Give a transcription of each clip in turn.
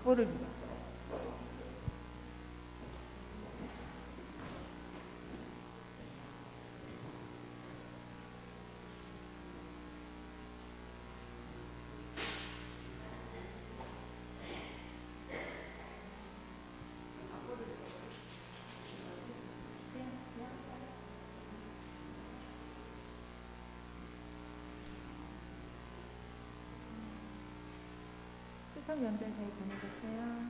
악보를 추석 명절 잘 보내셨어요?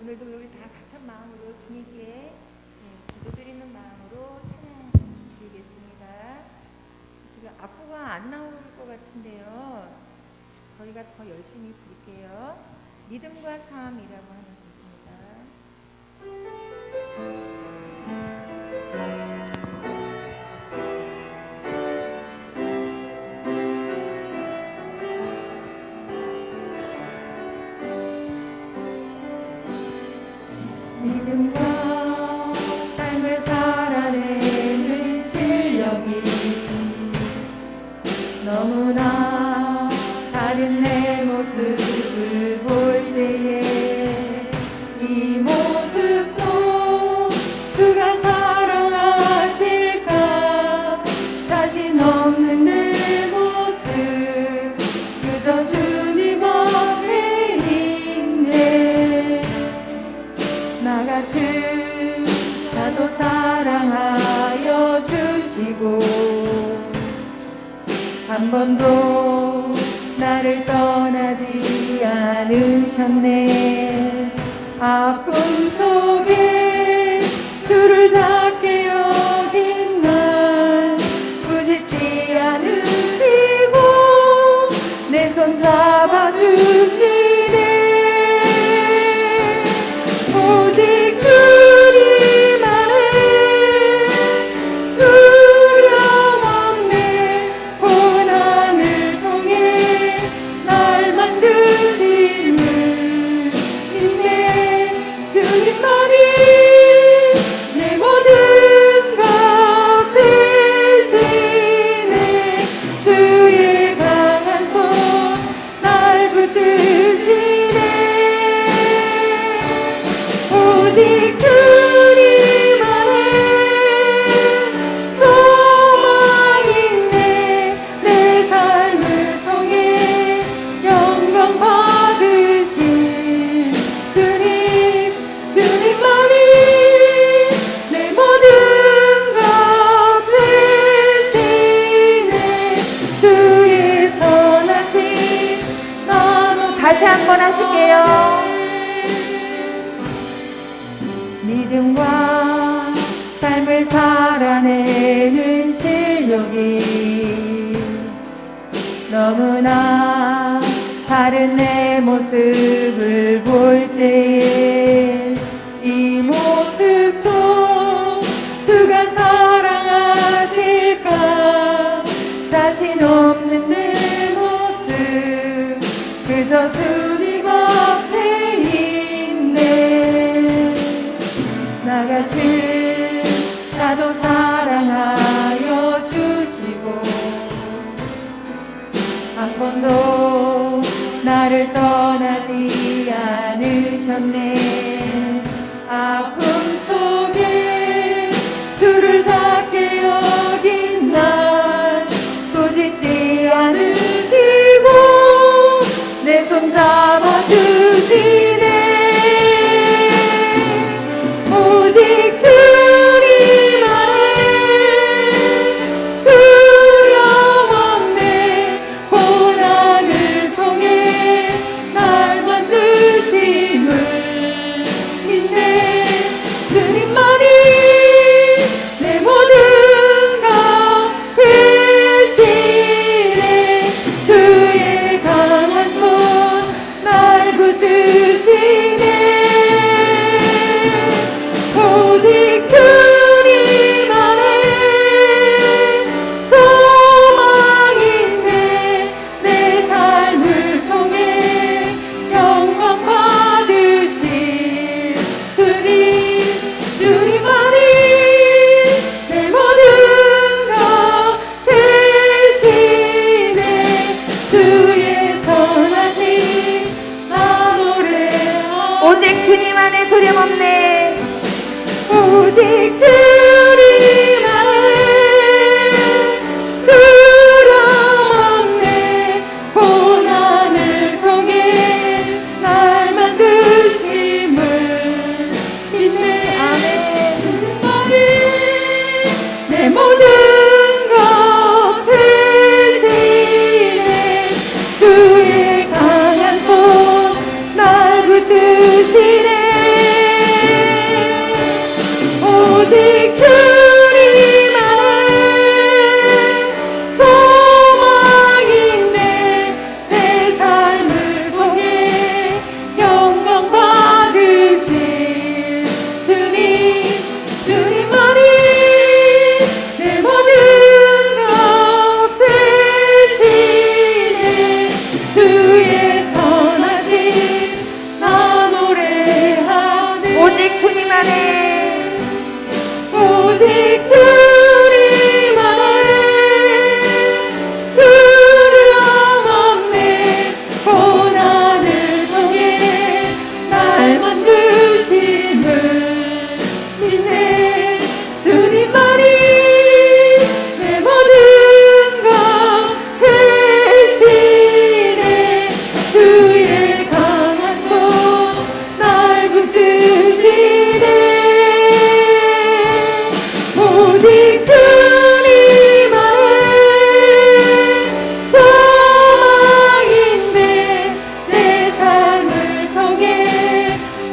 오늘도 우리 다 같은 마음으로 주님께 기도드리는 마음으로 찬양 드리겠습니다. 지금 악보가 안 나올 것 같은데요. 저희가 더 열심히 부를게요. 믿음과 삶이라고 하는 곡입니다. 믿음과 삶을 살아내는 실력이 너무나 다른 내 모습을 볼 때에 이 모습도 주가 사랑하실까 자신 없는 내 모습 그저 주님 앞에 있네 나 같은 자도 사랑하여 주시고 한 번도 나를 떠나지 않으셨네 아픔 속에 주를 작게 여긴 날 부짓지 않으시고 내 손 잡아주시네 오직 주님 안에 두려움 없네 고난을 통해 날 만드심을 믿네 주님만이 내 모든 것 되시네 주의 강한 손 날 붙드시네 오직 주님 안에 소망 있네 내 삶을 통해 영광 받으실 주님 주님만이 내 모든 것 되시네 주의 선하신 나무 다시 한번 하실게요 믿음과 삶을 살아내는 실력이 너무나 다른 내 모습을 볼 때에 이 모습도 주가 사랑하실까 자신 없는 내 모습 그저 주님 앞에 있네 나 같은 자도 사랑하여 주시고 한 번도 나를 떠나지 않으셨네 아픔 속에 주를 작게 여긴 날 꾸짖지 않으시고 내 손 잡아주시네 오직 주님 안에 두려움 없네 고난을 통해 날 만드심을 주님 안에 두려움 없네. 오직 주님 안에 두려움 없네. 고난을 통해 날 만드심을 믿네. 아멘. 말이 내 모든 것 대신에 주의 강한 손 날 붙드시네. 오직 주님 안에 소망 있네. 내 삶을 통해 영광 받으실 주님만이 내 모든 것 대신에 주의 선하심 나 노래하네. 오직 주님 안에 오직 주님 안에 두려움 없네. 고난을 통해 날 만드심을 믿네. 주님만이 내 모든 것 대신에 주의 강한 손 날 붙드시네. 오직 주님 안에 소망 있네. 내 삶을 통해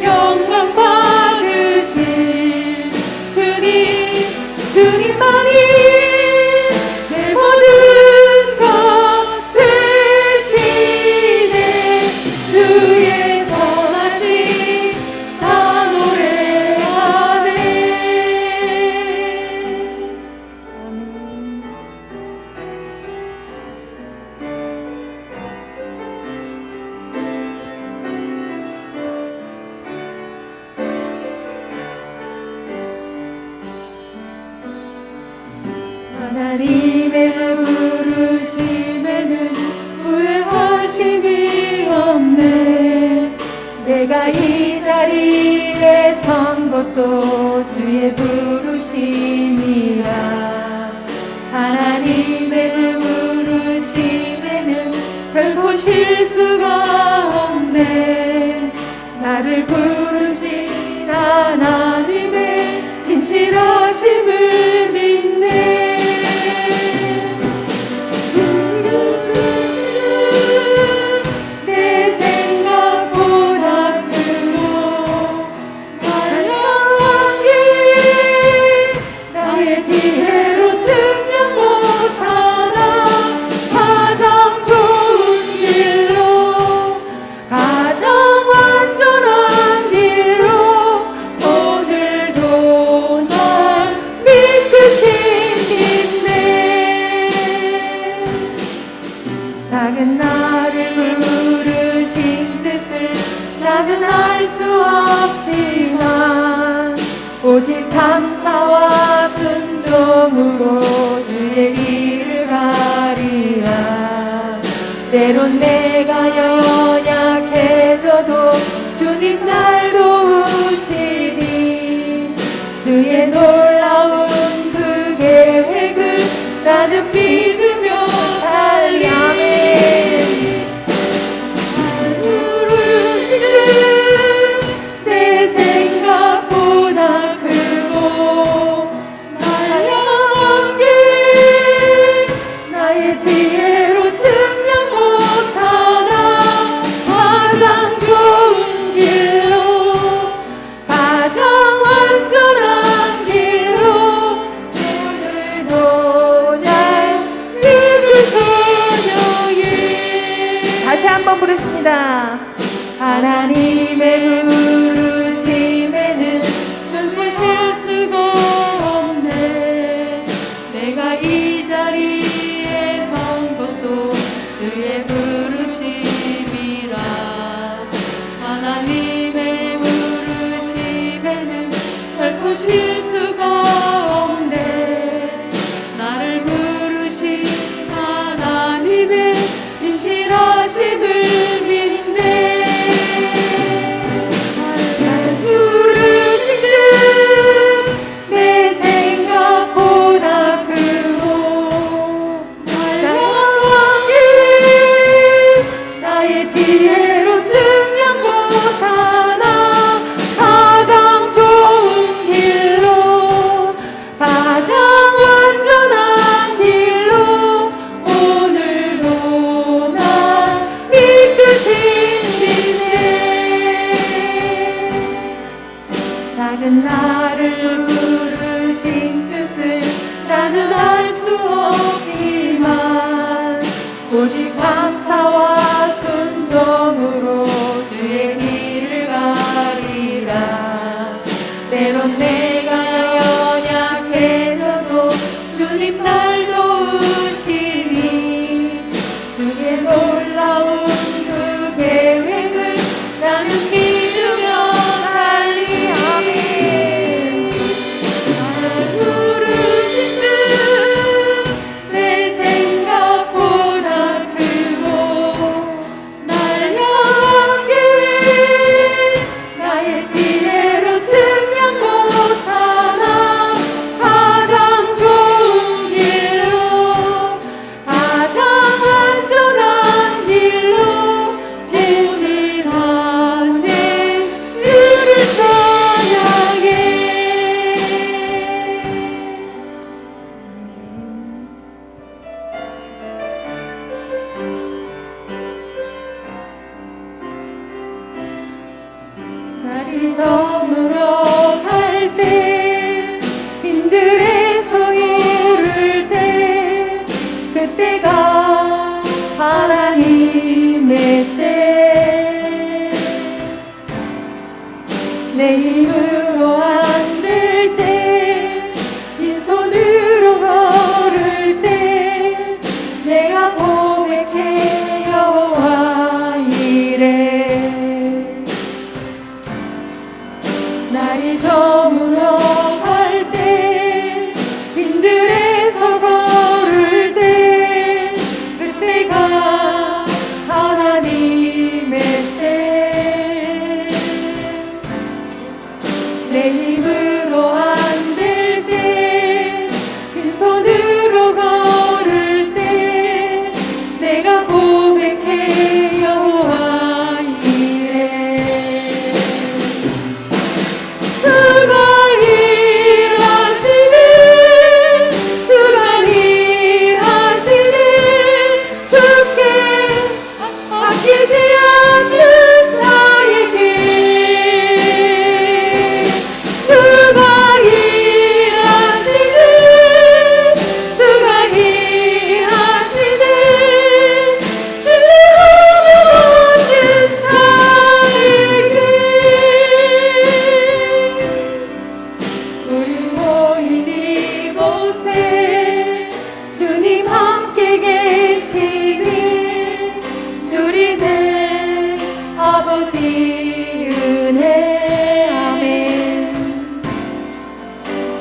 영광 받으실 주님만이 내 모든 것 대신에 주의 선하심 다 노래하네. 하나님의 부르심에는 후회하심이 없네. 내가 이 자리에 선 것도 주의 부르심이라. 하나님의 부르심에는 결코 실수가 없네. 나를 부르신 하나님의 진실하심을 믿네. 내 생각보다 크고 말랑한 길 나의 지혜로 측량 못하나 가장 좋은 길로 가장 완전한 길로 오늘도 날 믿으신 믿네. 작은 나를 부르신 뜻을 나는 알 수 없지만 오직 감사와 순종으로 주의 길을 가리라. 때론 내가 연약해져도 주님 날 도우시니 주의 놀라운 그 계획을 나는 믿으며 달리네. 부르시는 내 생각보다 크고 말랑한 길 나의 지혜로 측량 못하나 가장 좋은 길로 가장 완전한 길로 오늘도 날 이끄소서에. 다시 한번 부르십니다. 하나님의 부르심에는 결코 실수가 없네. 내가 이 자리에 선 것도 주의 부르심이라. 하나님의 부르심에는 결코 실수가 없네. 나를 부르신 하나님의 진실하심을 믿네. 작은 나를 부르신 뜻을 나는 알 수 없지만 오직 감사와 순종으로 주의 길을 가리라. 때론 내가 연약해져도 주님 날 도우시니 주의 놀라운 그 계획을 나는 믿으며 살리. 아멘. 나를 부르신 뜻 내 생각보다 크고 날 향한 계획 나의 지혜로 측량 못하나 가장 좋은 길로 가장 안전한 길로 진실하신 주를 찬양해. 날이 저물어 갈 때 빈들에서 이를 때 그때가 하나님의 때. 내 힘으로 안 될 때 빈손으로 걸을 때 내가 고백해 여호와 이래. 날이 저물어 갈 때 빈들에서 걸을 때 그때가 하나님의 때. 내 힘으로 안 될 때 빈손으로 걸을 때 내가 고백해 여호와 이래. 주가 일하시네 주가 일하시네 주께 아끼지 않는 자에게 주가 일하시네 주가 일하시네 신뢰하며 얻는 자에게. 우리 모인 이곳에 주님 함께 계시니 누리네 아버지 은혜. 아멘.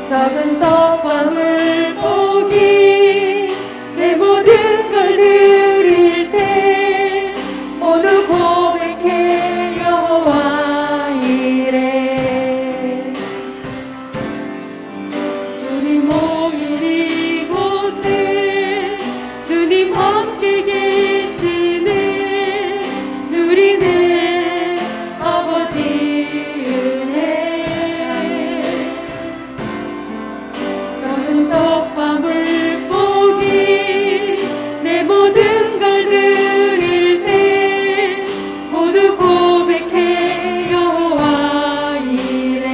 적은 떡과 물고기 내 모든 걸 드릴 때 모두 고백해 여호와 이래. 우리 모인 이곳에 주님 함께 계시네 누리네 아버지 은혜. 적은 떡과 물고기 내 모든 걸 드릴 때 모두 고백해 여호와 이래.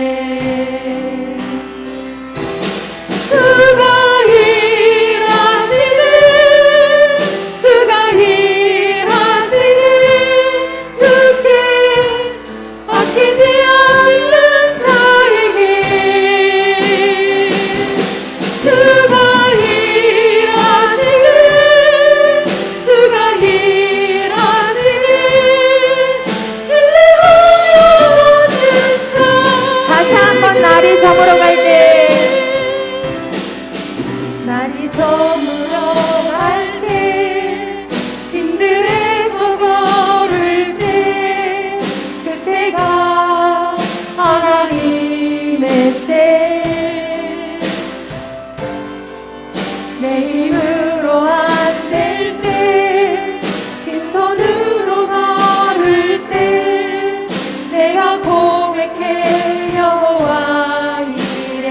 주가 일하시네 주가 일하시네 주께 아끼지 않는 자에게 주가 일하시네 주가 일하시네 신뢰하며 얻는 자. 다시 한번 날이 저물어 갈 때 날이 저물어 갈 때 빈들에서 걸을 때 그때가 하나님의 때. 내 힘으로 안 될 때 빈손으로 걸을 때 내가 고백해 여호와 이래.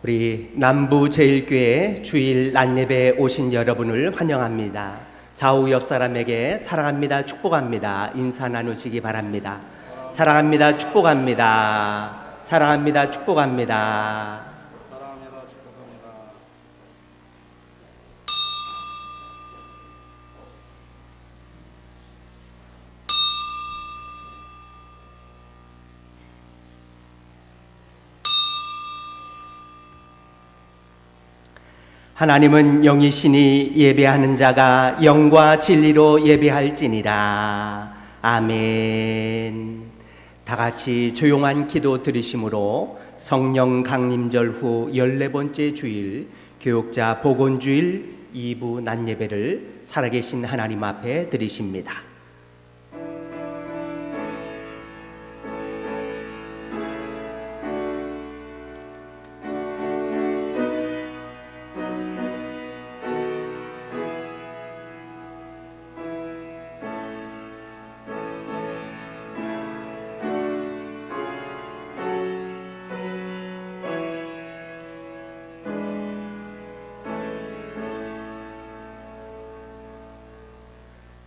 우리 남부제일교회 주일 낮예배에 오신 여러분을 환영합니다. 좌우 옆 사람에게 사랑합니다, 축복합니다 인사 나누시기 바랍니다. 사랑합니다, 축복합니다. 사랑합니다, 축복합니다. 사랑합니다. 축복합니다. 하나님은 영이시니 예배하는 자가 영과 진리로 예배할지니라. 아멘. 다 같이 조용한 기도 드리심으로 성령 강림절 후 14번째 주일 교육자 복원주일 2부 낮예배를 살아계신 하나님 앞에 드리십니다.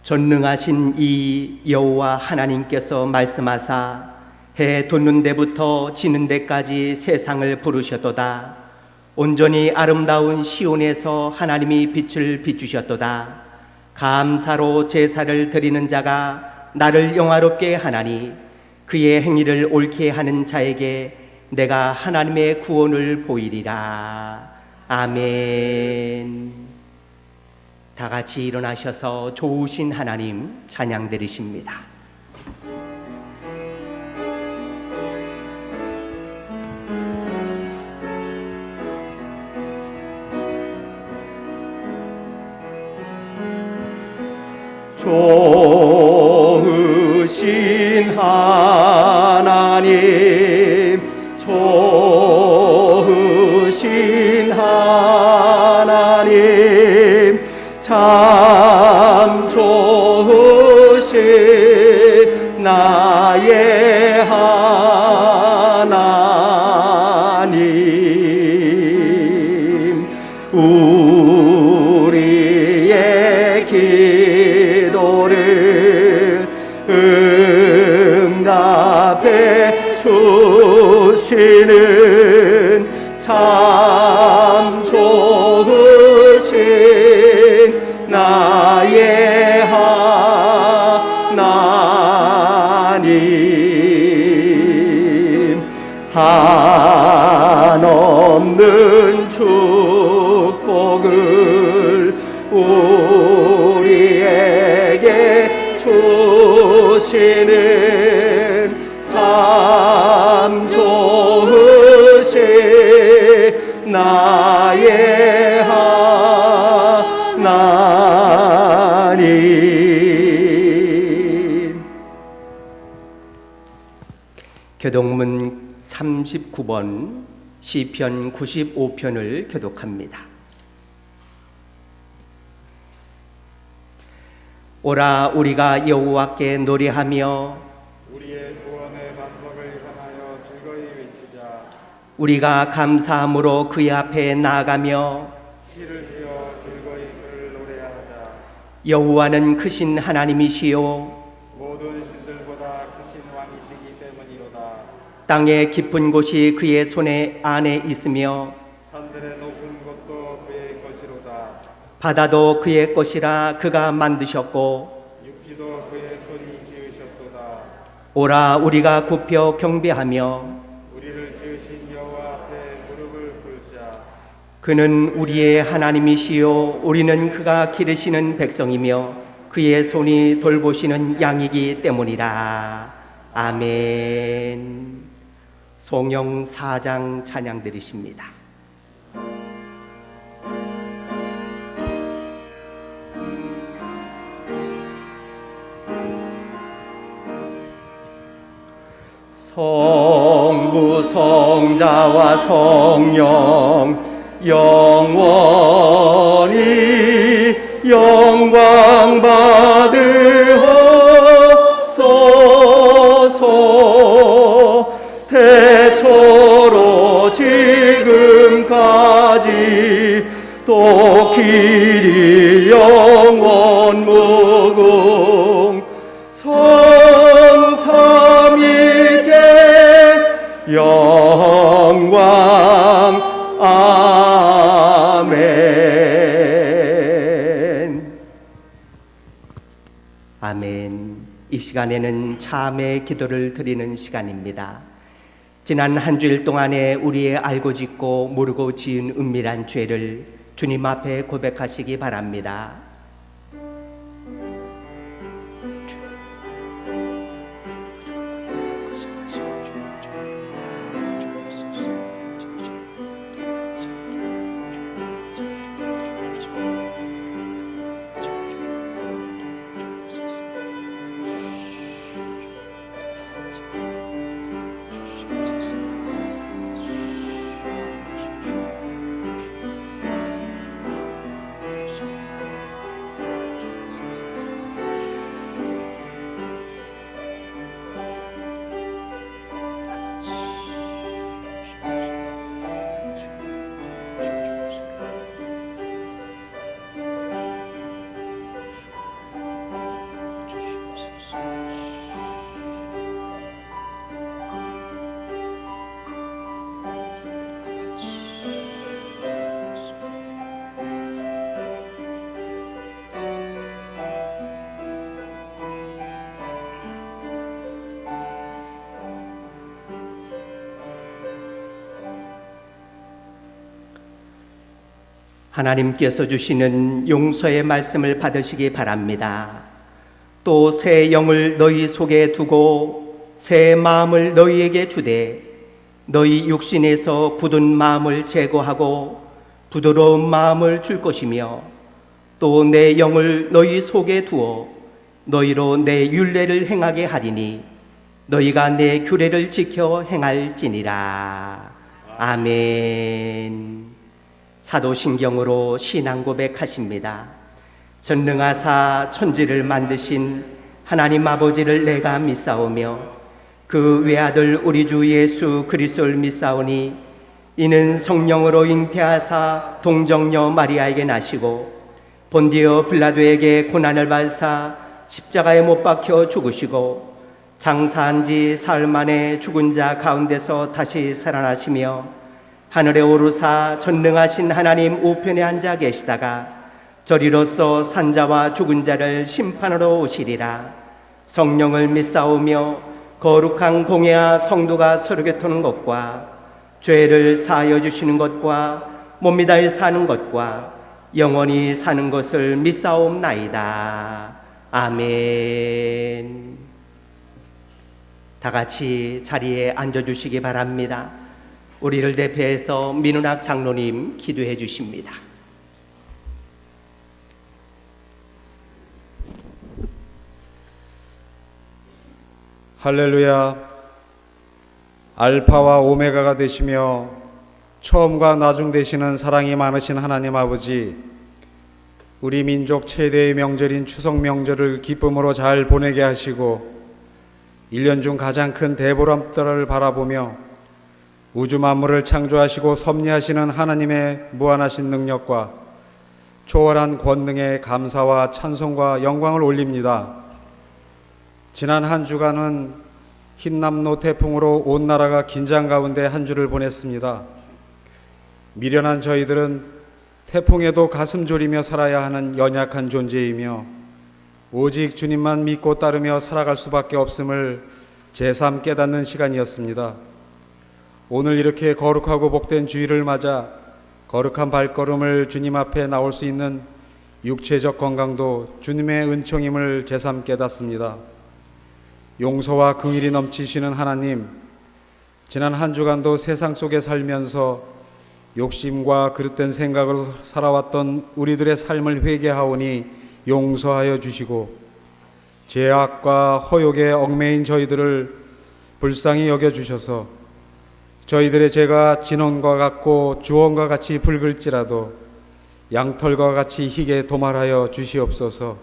전능하신 이 여호와 하나님께서 말씀하사 해 돋는 데부터 지는 데까지 세상을 부르셨도다. 온전히 아름다운 시온에서 하나님이 빛을 비추셨도다. 감사로 제사를 드리는 자가 나를 영화롭게 하나니 그의 행위를 옳게 하는 자에게 내가 하나님의 구원을 보이리라. 아멘. 다 같이 일어나셔서 좋으신 하나님 찬양 드리십니다. 좋으신 하나님, 좋으신 하나님, 참 좋으신 나의 하나님, 우리의 기도를 응답해 주시는 참 좋으신 나의 하나님, 한없는 축복을 우리에게 주시는 참 좋으신 나의 하나님. 교독문 39번 시편 95편을 교독합니다. 오라 우리가 여호와께 노래하며 우리의 구원의 반석을 향하여 즐거이 외치자. 우리가 감사함으로 그의 앞에 나아가며 시를 지어 즐거이 그를 노래하자. 여호와는 크신 하나님이시요 모든 신들보다 크신 왕이시기 때문이로다. 땅의 깊은 곳이 그의 손에 안에 있으며 산들의 높은 곳도 그의 것이로다. 바다도 그의 것이라 그가 만드셨고 육지도 그의 손이 지으셨도다. 오라 우리가 굽혀 경배하며 우리를 지으신 여호와 앞에 무릎을 꿇자. 그는 우리의 하나님이시요 우리는 그가 기르시는 백성이며 그의 손이 돌보시는 양이기 때문이라. 아멘. 송영 4장 찬양 드리십니다. 성부 성자와 성령 영원히 영광 받으옵소서. 태초로 지금까지 아멘. 이 시간에는 참의 기도를 드리는 시간입니다. 지난 한 주일 동안에 우리의 알고 짓고 모르고 지은 은밀한 죄를 주님 앞에 고백하시기 바랍니다. 하나님께서 주시는 용서의 말씀을 받으시기 바랍니다. 또 새 영을 너희 속에 두고 새 마음을 너희에게 주되 너희 육신에서 굳은 마음을 제거하고 부드러운 마음을 줄 것이며 또 내 영을 너희 속에 두어 너희로 내 율례를 행하게 하리니 너희가 내 규례를 지켜 행할지니라. 아멘. 사도신경으로 신앙 고백하십니다. 전능하사 천지를 만드신 하나님 아버지를 내가 믿사오며 그 외아들 우리 주 예수 그리스도를 믿사오니 이는 성령으로 잉태하사 동정녀 마리아에게 나시고 본디오 빌라도에게 고난을 받으사 십자가에 못 박혀 죽으시고 장사한 지 사흘 만에 죽은 자 가운데서 다시 살아나시며 하늘에 오르사 전능하신 하나님 우편에 앉아 계시다가 저리로서 산자와 죽은 자를 심판으로 오시리라. 성령을 믿사오며 거룩한 공예와 성도가 서로 교토는 것과 죄를 사하여 주시는 것과 몸미다에 사는 것과 영원히 사는 것을 믿사옵나이다. 아멘. 다 같이 자리에 앉아주시기 바랍니다. 우리를 대표해서 민은학 장로님 기도해 주십니다. 할렐루야. 알파와 오메가가 되시며 처음과 나중 되시는 사랑이 많으신 하나님 아버지, 우리 민족 최대의 명절인 추석 명절을 기쁨으로 잘 보내게 하시고 1년 중 가장 큰 대보름달을 바라보며 우주 만물을 창조하시고 섭리하시는 하나님의 무한하신 능력과 초월한 권능에 감사와 찬송과 영광을 올립니다. 지난 한 주간은 흰남노 태풍으로 온 나라가 긴장 가운데 한 주를 보냈습니다. 미련한 저희들은 태풍에도 가슴 졸이며 살아야 하는 연약한 존재이며 오직 주님만 믿고 따르며 살아갈 수밖에 없음을 새삼 깨닫는 시간이었습니다. 오늘 이렇게 거룩하고 복된 주일을 맞아 거룩한 발걸음을 주님 앞에 나올 수 있는 육체적 건강도 주님의 은총임을 새삼 깨닫습니다. 용서와 긍휼이 넘치시는 하나님, 지난 한 주간도 세상 속에 살면서 욕심과 그릇된 생각으로 살아왔던 우리들의 삶을 회개하오니 용서하여 주시고 죄악과 허욕에 얽매인 저희들을 불쌍히 여겨주셔서 저희들의 죄가 진원과 같고 주원과 같이 붉을지라도 양털과 같이 희게 도말하여 주시옵소서.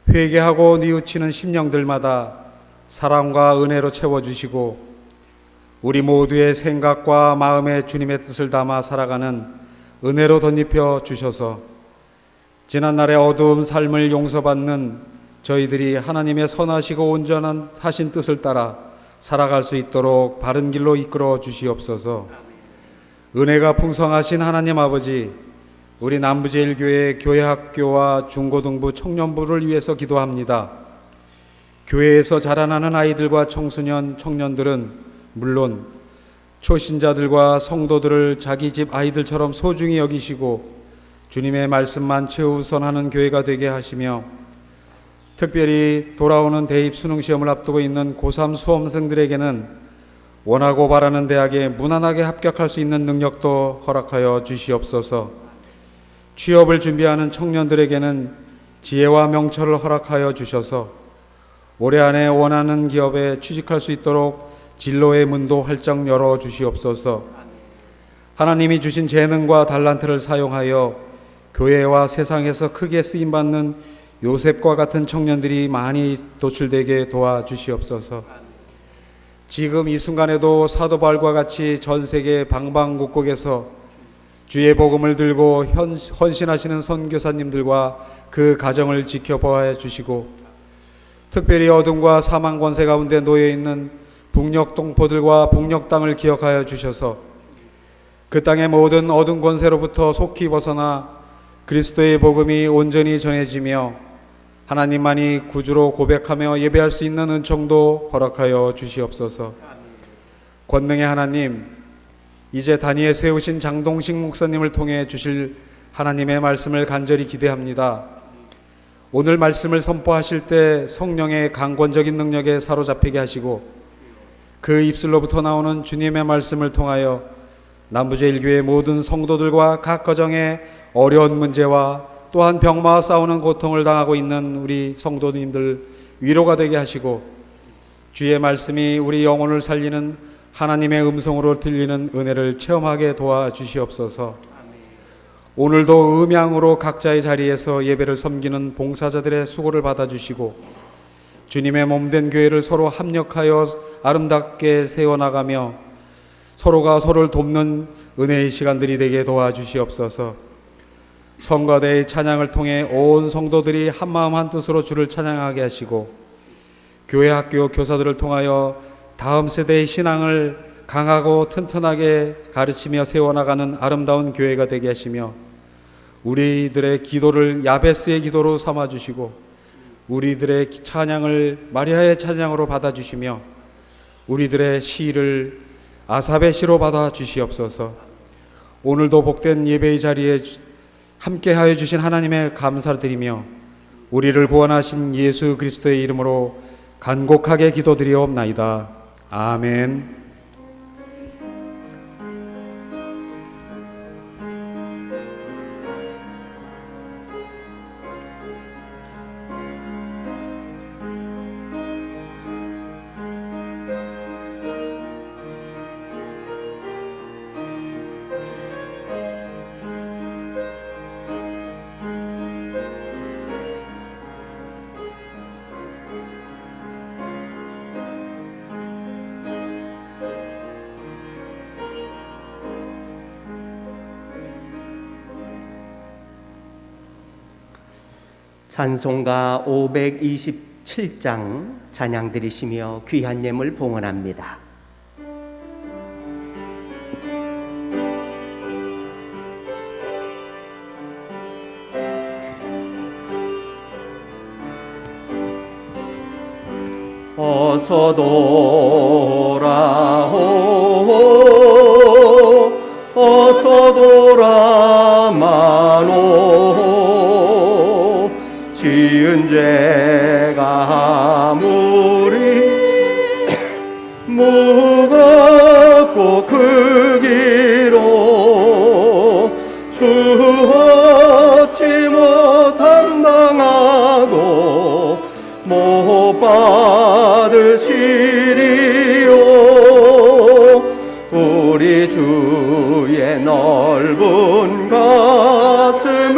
회개하고 뉘우치는 심령들마다 사랑과 은혜로 채워주시고 우리 모두의 생각과 마음에 주님의 뜻을 담아 살아가는 은혜로 덧입혀 주셔서 지난날의 어두운 삶을 용서받는 저희들이 하나님의 선하시고 온전한 하신 뜻을 따라 살아갈 수 있도록 바른 길로 이끌어 주시옵소서. 은혜가 풍성하신 하나님 아버지, 우리 남부제일교회 교회학교와 중고등부 청년부를 위해서 기도합니다. 교회에서 자라나는 아이들과 청소년, 청년들은 물론 초신자들과 성도들을 자기 집 아이들처럼 소중히 여기시고 주님의 말씀만 최우선하는 교회가 되게 하시며, 특별히 돌아오는 대입 수능시험을 앞두고 있는 고3 수험생들에게는 원하고 바라는 대학에 무난하게 합격할 수 있는 능력도 허락하여 주시옵소서. 취업을 준비하는 청년들에게는 지혜와 명철을 허락하여 주셔서 올해 안에 원하는 기업에 취직할 수 있도록 진로의 문도 활짝 열어 주시옵소서. 하나님이 주신 재능과 달란트를 사용하여 교회와 세상에서 크게 쓰임받는 요셉과 같은 청년들이 많이 도출되게 도와주시옵소서. 지금 이 순간에도 사도 바울과 같이 전 세계 방방곡곡에서 주의 복음을 들고 헌신하시는 선교사님들과 그 가정을 지켜보아 주시고, 특별히 어둠과 사망 권세 가운데 놓여 있는 북녘 동포들과 북녘 땅을 기억하여 주셔서 그 땅의 모든 어둠 권세로부터 속히 벗어나 그리스도의 복음이 온전히 전해지며 하나님만이 구주로 고백하며 예배할 수 있는 은총도 허락하여 주시옵소서. 권능의 하나님, 이제 단위에 세우신 장동식 목사님을 통해 주실 하나님의 말씀을 간절히 기대합니다. 오늘 말씀을 선포하실 때 성령의 강권적인 능력에 사로잡히게 하시고 그 입술로부터 나오는 주님의 말씀을 통하여 남부제일교회 모든 성도들과 각 가정의 어려운 문제와 또한 병마와 싸우는 고통을 당하고 있는 우리 성도님들 위로가 되게 하시고, 주의 말씀이 우리 영혼을 살리는 하나님의 음성으로 들리는 은혜를 체험하게 도와주시옵소서. 오늘도 음양으로 각자의 자리에서 예배를 섬기는 봉사자들의 수고를 받아주시고 주님의 몸된 교회를 서로 합력하여 아름답게 세워나가며 서로가 서로를 돕는 은혜의 시간들이 되게 도와주시옵소서. 성가대의 찬양을 통해 온 성도들이 한마음 한뜻으로 주를 찬양하게 하시고 교회 학교 교사들을 통하여 다음 세대의 신앙을 강하고 튼튼하게 가르치며 세워나가는 아름다운 교회가 되게 하시며, 우리들의 기도를 야베스의 기도로 삼아주시고 우리들의 찬양을 마리아의 찬양으로 받아주시며 우리들의 시를 아삽의 시로 받아주시옵소서. 오늘도 복된 예배의 자리에 함께하여 주신 하나님의 감사드리며 우리를 구원하신 예수 그리스도의 이름으로 간곡하게 기도드리옵나이다. 아멘. 찬송가 527장 찬양 드리시며 귀한 예물 봉헌합니다. 어서 돌아오, 어서 돌아마노. 지은 죄가 아무리 무겁고 크기로 주었지 못한 당하도 못 받으시리요. 우리 주의 넓은 가슴은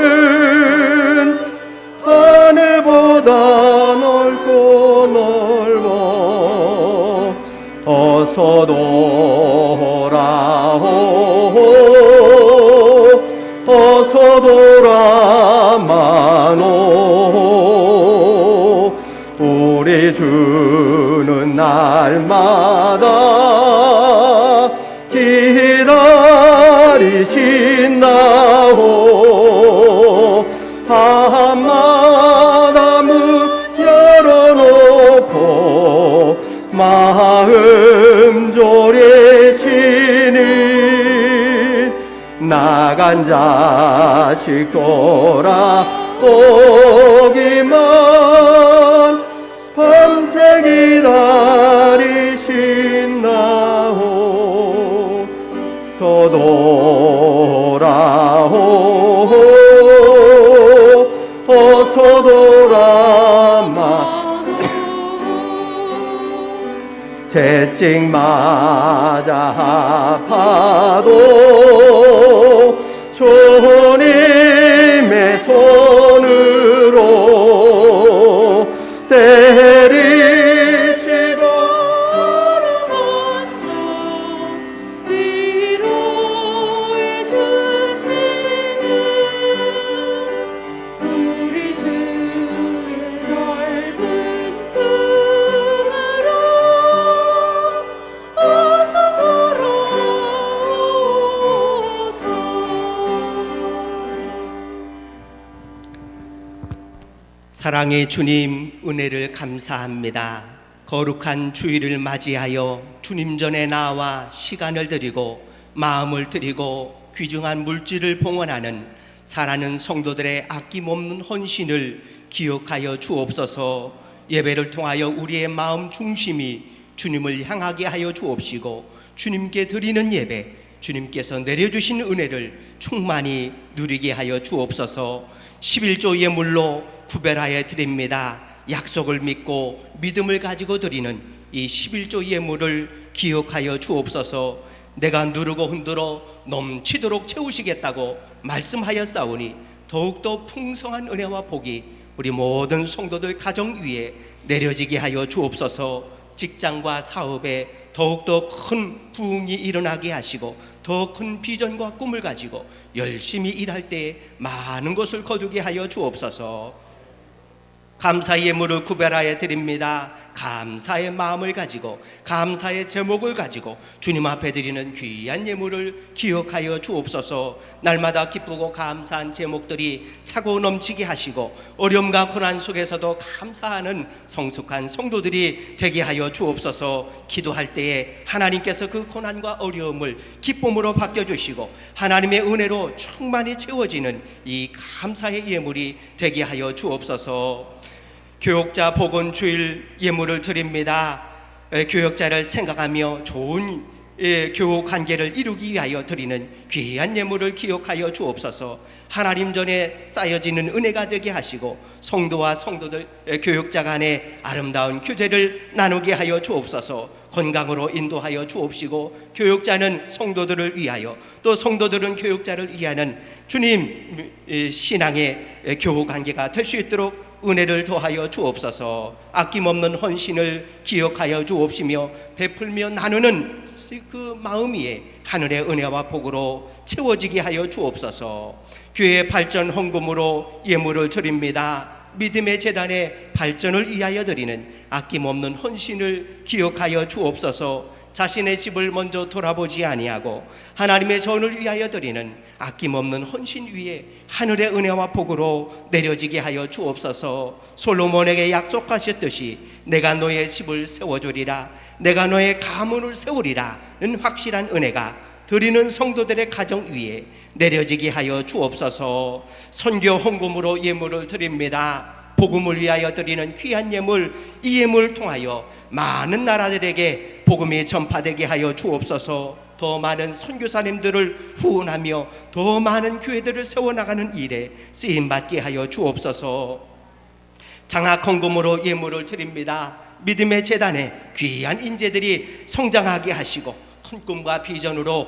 하늘보다 넓고 넓어. 어서 돌아오, 어서 돌아마노. 우리 주는 날마다 기다리신다오. 마담은 열어놓고 마음 졸이시니 나간 자식 돌아오기만 밤새 기다리신다오. 서돌아오 어서 돌아마 채찍 맞아 아파도 주님의 손으로 때리시고 먼저 위로해 주시는 우리 주의 넓은 품으로 어서 돌아오소서. 사랑의 주님, 은혜를 감사합니다. 거룩한 주일을 맞이하여 주님 전에 나와 시간을 드리고 마음을 드리고 귀중한 물질을 봉헌하는 사랑하는 성도들의 아낌없는 헌신을 기억하여 주옵소서. 예배를 통하여 우리의 마음 중심이 주님을 향하게 하여 주옵시고 주님께 드리는 예배, 주님께서 내려주신 은혜를 충만히 누리게 하여 주옵소서. 11조 예물로 구별하여 드립니다. 약속을 믿고 믿음을 가지고 드리는 이 11조 예물을 기억하여 주옵소서. 내가 누르고 흔들어 넘치도록 채우시겠다고 말씀하였사오니 더욱더 풍성한 은혜와 복이 우리 모든 성도들 가정 위에 내려지게 하여 주옵소서. 직장과 사업에 더욱더 큰 부흥이 일어나게 하시고 더 큰 비전과 꿈을 가지고 열심히 일할 때에 많은 것을 거두게 하여 주옵소서. 감사의 예물을 구별하여 드립니다. 감사의 마음을 가지고 감사의 제목을 가지고 주님 앞에 드리는 귀한 예물을 기억하여 주옵소서. 날마다 기쁘고 감사한 제목들이 차고 넘치게 하시고 어려움과 고난 속에서도 감사하는 성숙한 성도들이 되게 하여 주옵소서. 기도할 때에 하나님께서 그 고난과 어려움을 기쁨으로 바뀌어주시고 하나님의 은혜로 충만히 채워지는 이 감사의 예물이 되게 하여 주옵소서. 교역자 복원 주일 예물을 드립니다. 교역자를 생각하며 좋은 교우 관계를 이루기 위하여 드리는 귀한 예물을 기억하여 주옵소서. 하나님 전에 쌓여지는 은혜가 되게 하시고 성도와 성도들 교역자 간의 아름다운 교제를 나누게 하여 주옵소서. 건강으로 인도하여 주옵시고 교역자는 성도들을 위하여 또 성도들은 교역자를 위하는 주님 신앙의 교우 관계가 될 수 있도록 은혜를 더하여 주옵소서. 아낌없는 헌신을 기억하여 주옵시며 베풀며 나누는 그 마음 위에 하늘의 은혜와 복으로 채워지게 하여 주옵소서. 교회 발전 헌금으로 예물을 드립니다. 믿음의 재단의 발전을 위하여 드리는 아낌없는 헌신을 기억하여 주옵소서. 자신의 집을 먼저 돌아보지 아니하고 하나님의 전을 위하여 드리는 아낌없는 헌신 위에 하늘의 은혜와 복으로 내려지게 하여 주옵소서. 솔로몬에게 약속하셨듯이 내가 너의 집을 세워주리라, 내가 너의 가문을 세우리라는 확실한 은혜가 드리는 성도들의 가정 위에 내려지게 하여 주옵소서. 선교 헌금으로 예물을 드립니다. 복음을 위하여 드리는 귀한 예물, 이 예물을 통하여 많은 나라들에게 복음이 전파되게 하여 주옵소서. 더 많은 선교사님들을 후원하며 더 많은 교회들을 세워나가는 일에 쓰임받게 하여 주옵소서. 장학 헌금으로 예물을 드립니다. 믿음의 재단에 귀한 인재들이 성장하게 하시고 큰 꿈과 비전으로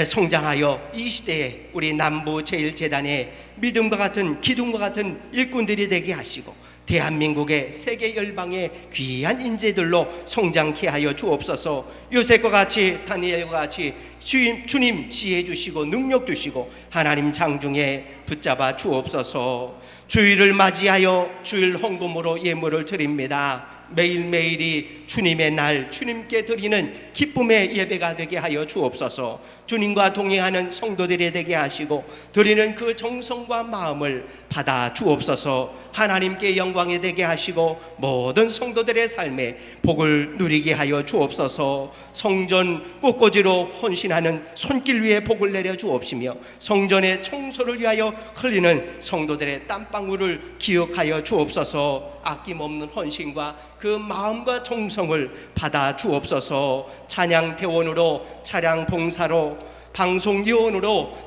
성장하여 이 시대에 우리 남부 제일재단에 믿음과 같은 기둥과 같은 일꾼들이 되게 하시고 대한민국의 세계 열방의 귀한 인재들로 성장케 하여 주옵소서. 요셉과 같이 다니엘과 같이 주님 지혜 주시고 능력 주시고 하나님 장중에 붙잡아 주옵소서. 주일을 맞이하여 주일 헌금으로 예물을 드립니다. 매일매일이 주님의 날, 주님께 드리는 기쁨의 예배가 되게 하여 주옵소서. 주님과 동행하는 성도들이 되게 하시고 드리는 그 정성과 마음을 받아 주옵소서. 하나님께 영광이 되게 하시고 모든 성도들의 삶에 복을 누리게 하여 주옵소서. 성전 꽃꽂이로 헌신하는 손길 위에 복을 내려 주옵시며 성전의 청소를 위하여 흘리는 성도들의 땀방울을 기억하여 주옵소서. 아낌없는 헌신과 그 마음과 정성을 받아 주옵소서. 찬양 대원으로, 차량 봉사로, 방송 요원으로,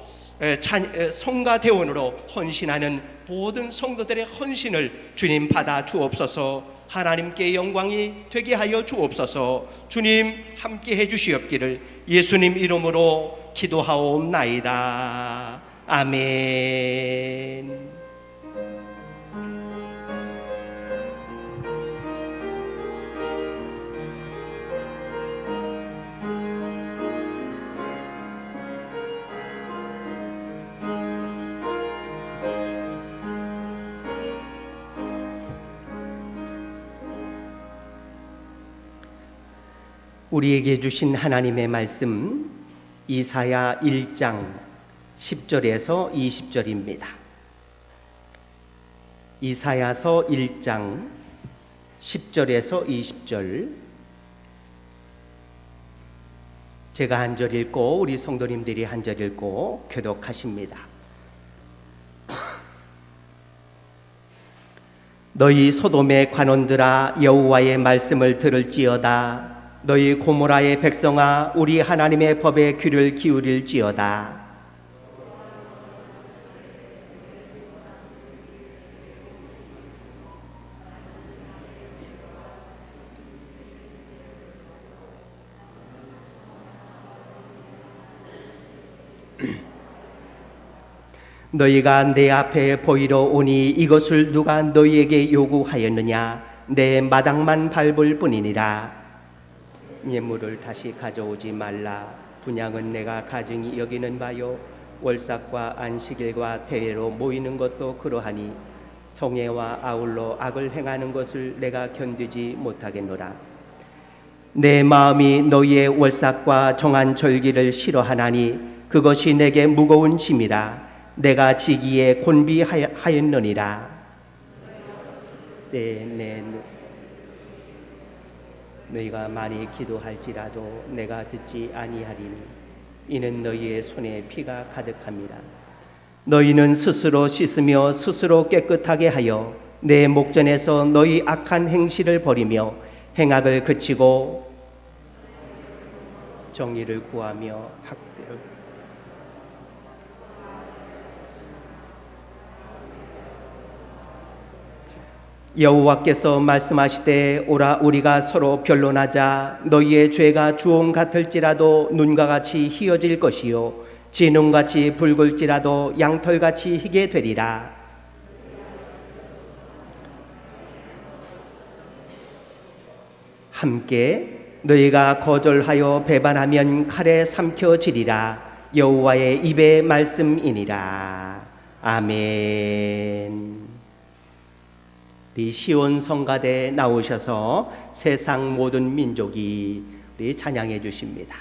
성가 대원으로 헌신하는 모든 성도들의 헌신을 주님 받아 주옵소서. 하나님께 영광이 되게 하여 주옵소서. 주님 함께 해 주시옵기를 예수님 이름으로 기도하옵나이다. 아멘. 우리에게 주신 하나님의 말씀 이사야 1장 10절에서 20절입니다. 이사야서 1장 10절에서 20절, 제가 한 절 읽고 우리 성도님들이 한 절 읽고 교독하십니다. 너희 소돔의 관원들아 여호와의 말씀을 들을지어다. 너희 고모라의 백성아 우리 하나님의 법에 귀를 기울일지어다. 너희가 내 앞에 보이러 오니 이것을 누가 너희에게 요구하였느냐? 내 마당만 밟을 뿐이니라. 예물을 다시 가져오지 말라. 분향은 내가 가증히 여기는 바요, 월삭과 안식일과 대회로 모이는 것도 그러하니 성애와 아울러 악을 행하는 것을 내가 견디지 못하겠노라. 내 마음이 너희의 월삭과 정한 절기를 싫어하나니 그것이 내게 무거운 짐이라. 내가 지기에 곤비하였느니라. 너희가 많이 기도할지라도 내가 듣지 아니하리니 이는 너희의 손에 피가 가득함이라. 너희는 스스로 씻으며 스스로 깨끗하게 하여 내 목전에서 너희 악한 행실을 버리며 행악을 그치고 정의를 구하며 학대를 여호와께서 말씀하시되 오라 우리가 서로 변론하자. 너희의 죄가 주홍 같을지라도 눈과 같이 희어질 것이요 진홍같이 붉을지라도 양털같이 희게 되리라. 함께 너희가 거절하여 배반하면 칼에 삼켜지리라. 여호와의 입의 말씀이니라. 아멘. 우리 시온 성가대 나오셔서 세상 모든 민족이 우리 찬양해 주십니다.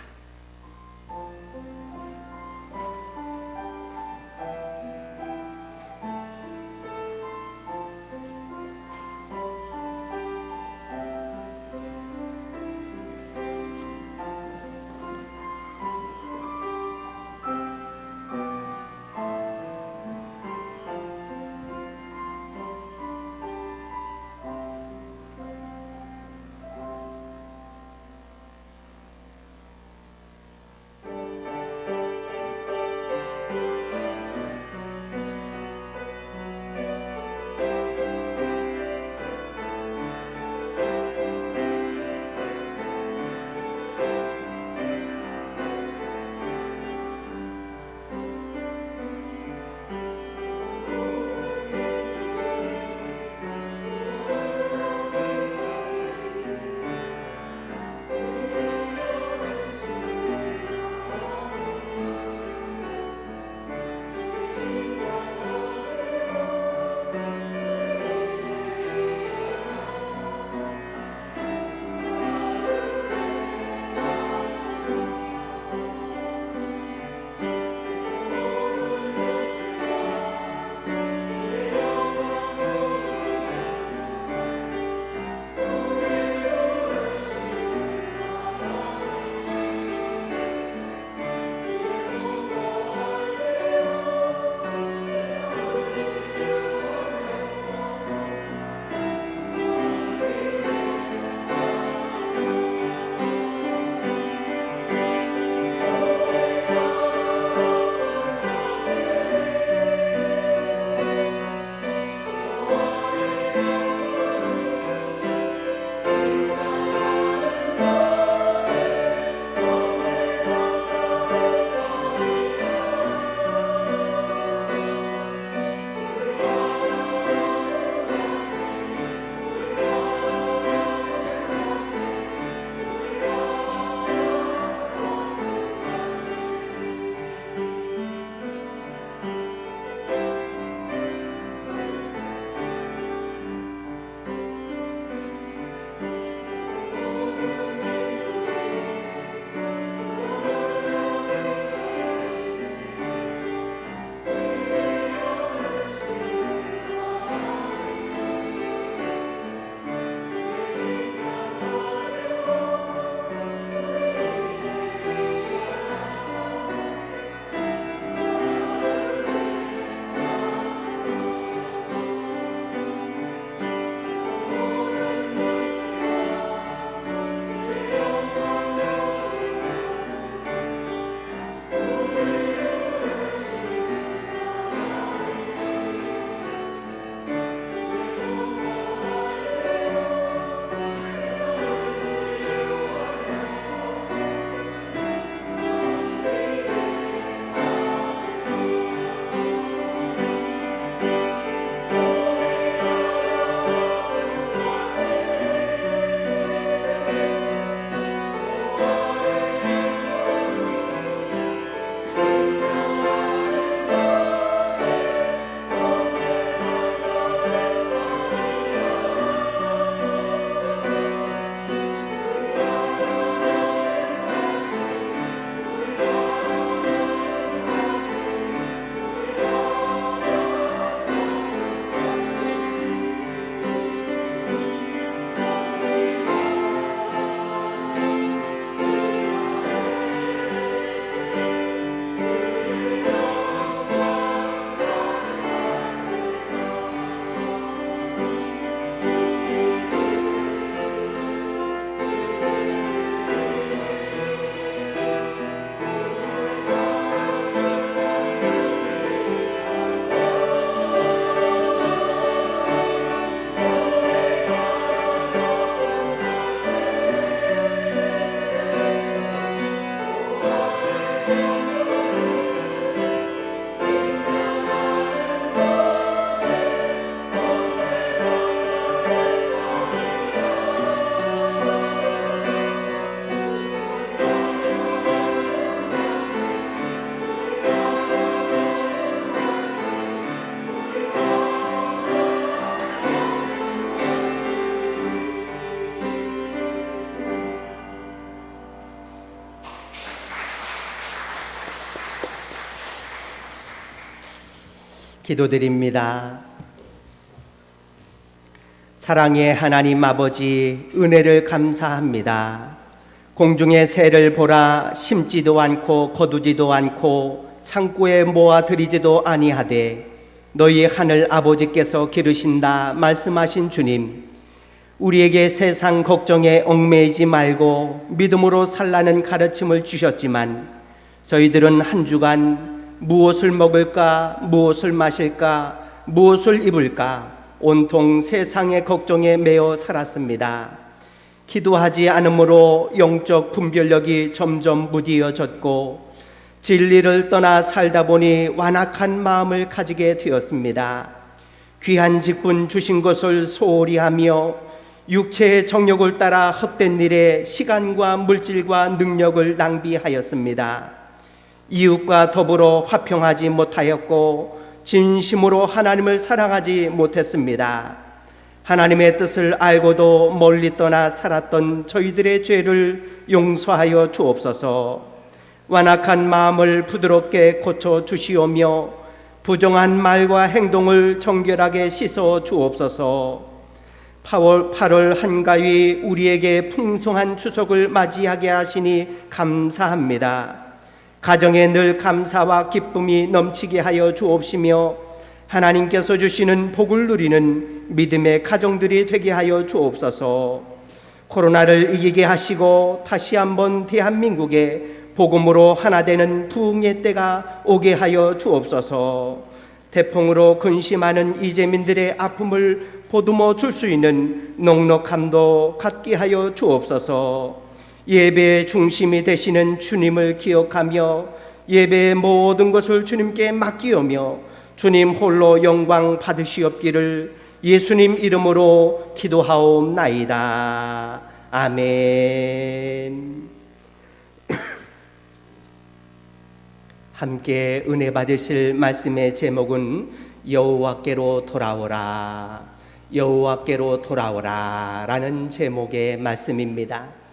기도드립니다. 사랑의 하나님 아버지, 은혜를 감사합니다. 공중의 새를 보라, 심지도 않고 거두지도 않고 창고에 모아 들이지도 아니하되 너희 하늘 아버지께서 기르신다 말씀하신 주님, 우리에게 세상 걱정에 얽매이지 말고 믿음으로 살라는 가르침을 주셨지만 저희들은 한 주간 무엇을 먹을까, 무엇을 마실까, 무엇을 입을까 온통 세상의 걱정에 매여 살았습니다. 기도하지 않으므로 영적 분별력이 점점 무디어졌고 진리를 떠나 살다 보니 완악한 마음을 가지게 되었습니다. 귀한 직분 주신 것을 소홀히 하며 육체의 정욕을 따라 헛된 일에 시간과 물질과 능력을 낭비하였습니다. 이웃과 더불어 화평하지 못하였고 진심으로 하나님을 사랑하지 못했습니다. 하나님의 뜻을 알고도 멀리 떠나 살았던 저희들의 죄를 용서하여 주옵소서. 완악한 마음을 부드럽게 고쳐 주시오며 부정한 말과 행동을 정결하게 씻어 주옵소서. 8월 한가위 우리에게 풍성한 추석을 맞이하게 하시니 감사합니다. 가정에 늘 감사와 기쁨이 넘치게 하여 주옵시며 하나님께서 주시는 복을 누리는 믿음의 가정들이 되게 하여 주옵소서. 코로나를 이기게 하시고 다시 한번 대한민국에 복음으로 하나 되는 부흥의 때가 오게 하여 주옵소서. 태풍으로 근심하는 이재민들의 아픔을 보듬어 줄 수 있는 넉넉함도 갖게 하여 주옵소서. 예배의 중심이 되시는 주님을 기억하며 예배의 모든 것을 주님께 맡기오며 주님 홀로 영광 받으시옵기를 예수님 이름으로 기도하옵나이다. 아멘. 함께 은혜 받으실 말씀의 제목은 여호와께로 돌아오라, 여호와께로 돌아오라 라는 제목의 말씀입니다.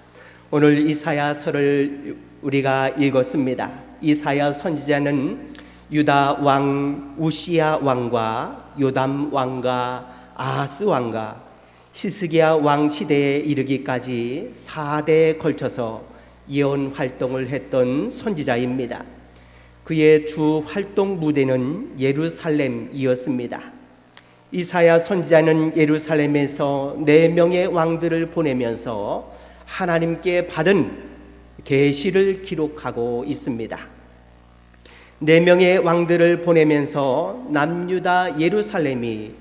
오늘 이사야서를 우리가 읽었습니다. 이사야 선지자는 유다 왕 우시야 왕과 요담 왕과 아하스 왕과 히스기야 왕 시대에 이르기까지 4대에 걸쳐서 예언 활동을 했던 선지자입니다. 그의 주 활동 무대는 예루살렘이었습니다. 이사야 선지자는 예루살렘에서 4명의 왕들을 보내면서 하나님께 받은 계시를 기록하고 있습니다. 4명의 왕들을 보내면서 남유다 예루살렘이